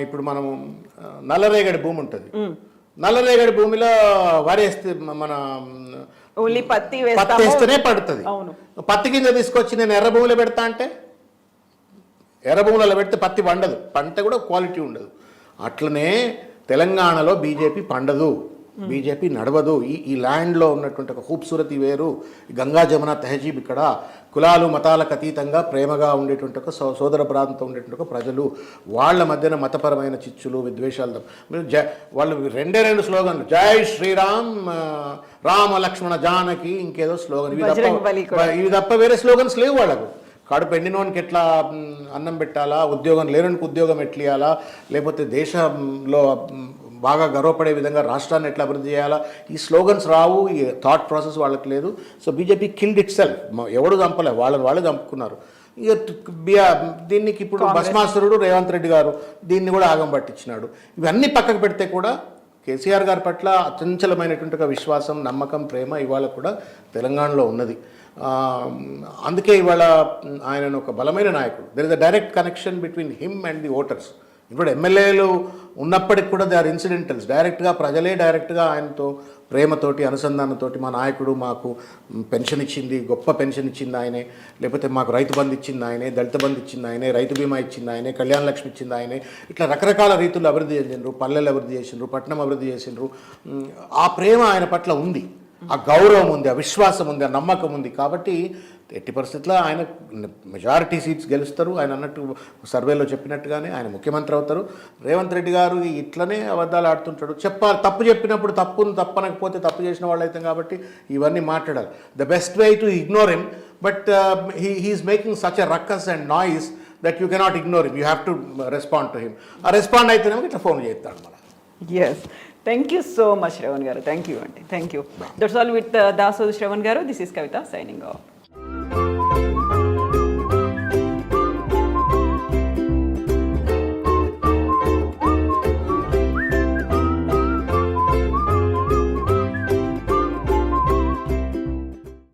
ఇప్పుడు మనం నల్లరేగడి భూమి ఉంటుంది. నల్లరేగడి భూమిలో వరేస్తే మన ఓన్లీ పత్తి వేస్తేనే పడుతుంది. పత్తి గింజ తీసుకొచ్చి నేను ఎర్ర భూమిలో పెడతా అంటే, ఎర్ర భూములలో పెడితే పత్తి పండదు, పంట కూడా క్వాలిటీ ఉండదు. అట్లనే తెలంగాణలో బీజేపీ పండదు. బీజేపీ నడవదు, ఈ ల్యాండ్లో ఉన్నటువంటి ఒక ఖూబ్సూరతి వేరు, గంగా జమున తెహజీబ్ ఇక్కడ, కులాలు మతాలకు అతీతంగా ప్రేమగా ఉండేటువంటి ఒక సోదర ప్రాంతం ఉండేటువంటి ఒక ప్రజలు, వాళ్ళ మధ్యన మతపరమైన చిచ్చులు విద్వేషాలు మీరు వాళ్ళు రెండు స్లోగన్లు, జై శ్రీరామ్, రామ లక్ష్మణ జానకి, ఇంకేదో స్లోగన్, ఇవి తప్ప వేరే స్లోగన్స్ లేవు వాళ్ళకు. కడుపు ఎండినోనికి ఎట్లా అన్నం పెట్టాలా, ఉద్యోగం లేనోనికి ఉద్యోగం ఎట్లియాలా, లేకపోతే దేశంలో బాగా గర్వపడే విధంగా రాష్ట్రాన్ని ఎట్లా అభివృద్ధి చేయాలా, ఈ స్లోగన్స్ రావు, ఈ థాట్ ప్రాసెస్ వాళ్ళకి లేదు. So BJP killed it self, ఎవడు చంపలే, వాళ్ళే చంపుకున్నారు. ఇక దీనికి ఇప్పుడు భస్మాసురుడు రేవంత్ రెడ్డి గారు దీన్ని కూడా ఆగం పట్టించినాడు. ఇవన్నీ పక్కకు పెడితే కూడా కేసీఆర్ గారి పట్ల అచంచలమైనటువంటి ఒక విశ్వాసం, నమ్మకం, ప్రేమ ఇవాళ కూడా తెలంగాణలో ఉన్నది. అందుకే ఇవాళ ఆయన ఒక బలమైన నాయకుడు. There is a direct connection between him and the voters. ఇప్పుడు ఎమ్మెల్యేలు ఉన్నప్పటికి కూడా దే ఆర్ ఇన్సిడెంటల్స్. ప్రజలే డైరెక్ట్గా ఆయనతో ప్రేమతోటి, అనుసంధానంతోటి, మా నాయకుడు మాకు పెన్షన్ ఇచ్చింది, గొప్ప పెన్షన్ ఇచ్చింది ఆయనే, లేకపోతే మాకు రైతు బంధు ఇచ్చింది ఆయనే, దళిత బంధు ఇచ్చింది ఆయనే, రైతు బీమా ఇచ్చింది ఆయనే, కళ్యాణ లక్ష్మి ఇచ్చింది ఆయనే, ఇట్లా రకరకాల రీతులు అభివృద్ధి చేసిండ్రు, పల్లెలు అభివృద్ధి చేసిండ్రు, పట్టణం అభివృద్ధి చేసిండ్రు. ఆ ప్రేమ ఆయన పట్ల ఉంది, ఆ గౌరవం ఉంది, ఆ విశ్వాసం ఉంది, ఆ నమ్మకం ఉంది. కాబట్టి ఎట్టి పరిస్థితుల్లో ఆయన మెజారిటీ సీట్స్ గెలుస్తారు. ఆయన అన్నట్టు సర్వేలో చెప్పినట్టుగానే ఆయన ముఖ్యమంత్రి అవుతారు. రేవంత్ రెడ్డి గారు ఇట్లనే అబద్ధాలు ఆడుతుంటాడు. తప్పు చెప్పినప్పుడు తప్పనకపోతే తప్పు చేసిన వాళ్ళు అవుతాం. కాబట్టి ఇవన్నీ మాట్లాడాలి. The best way to ignore him, but he is making such a ruckus and noise that you cannot ignore him, you have to respond to him. ఆ రెస్పాండ్ అయితేనేమో ఇట్లా ఫోన్ చేస్తాడు మన. Yes, thank you so much Shravan garu. Thank you అండి. Thank you. That's all with Dasoju Shravan garu. This is Kavitha signing of.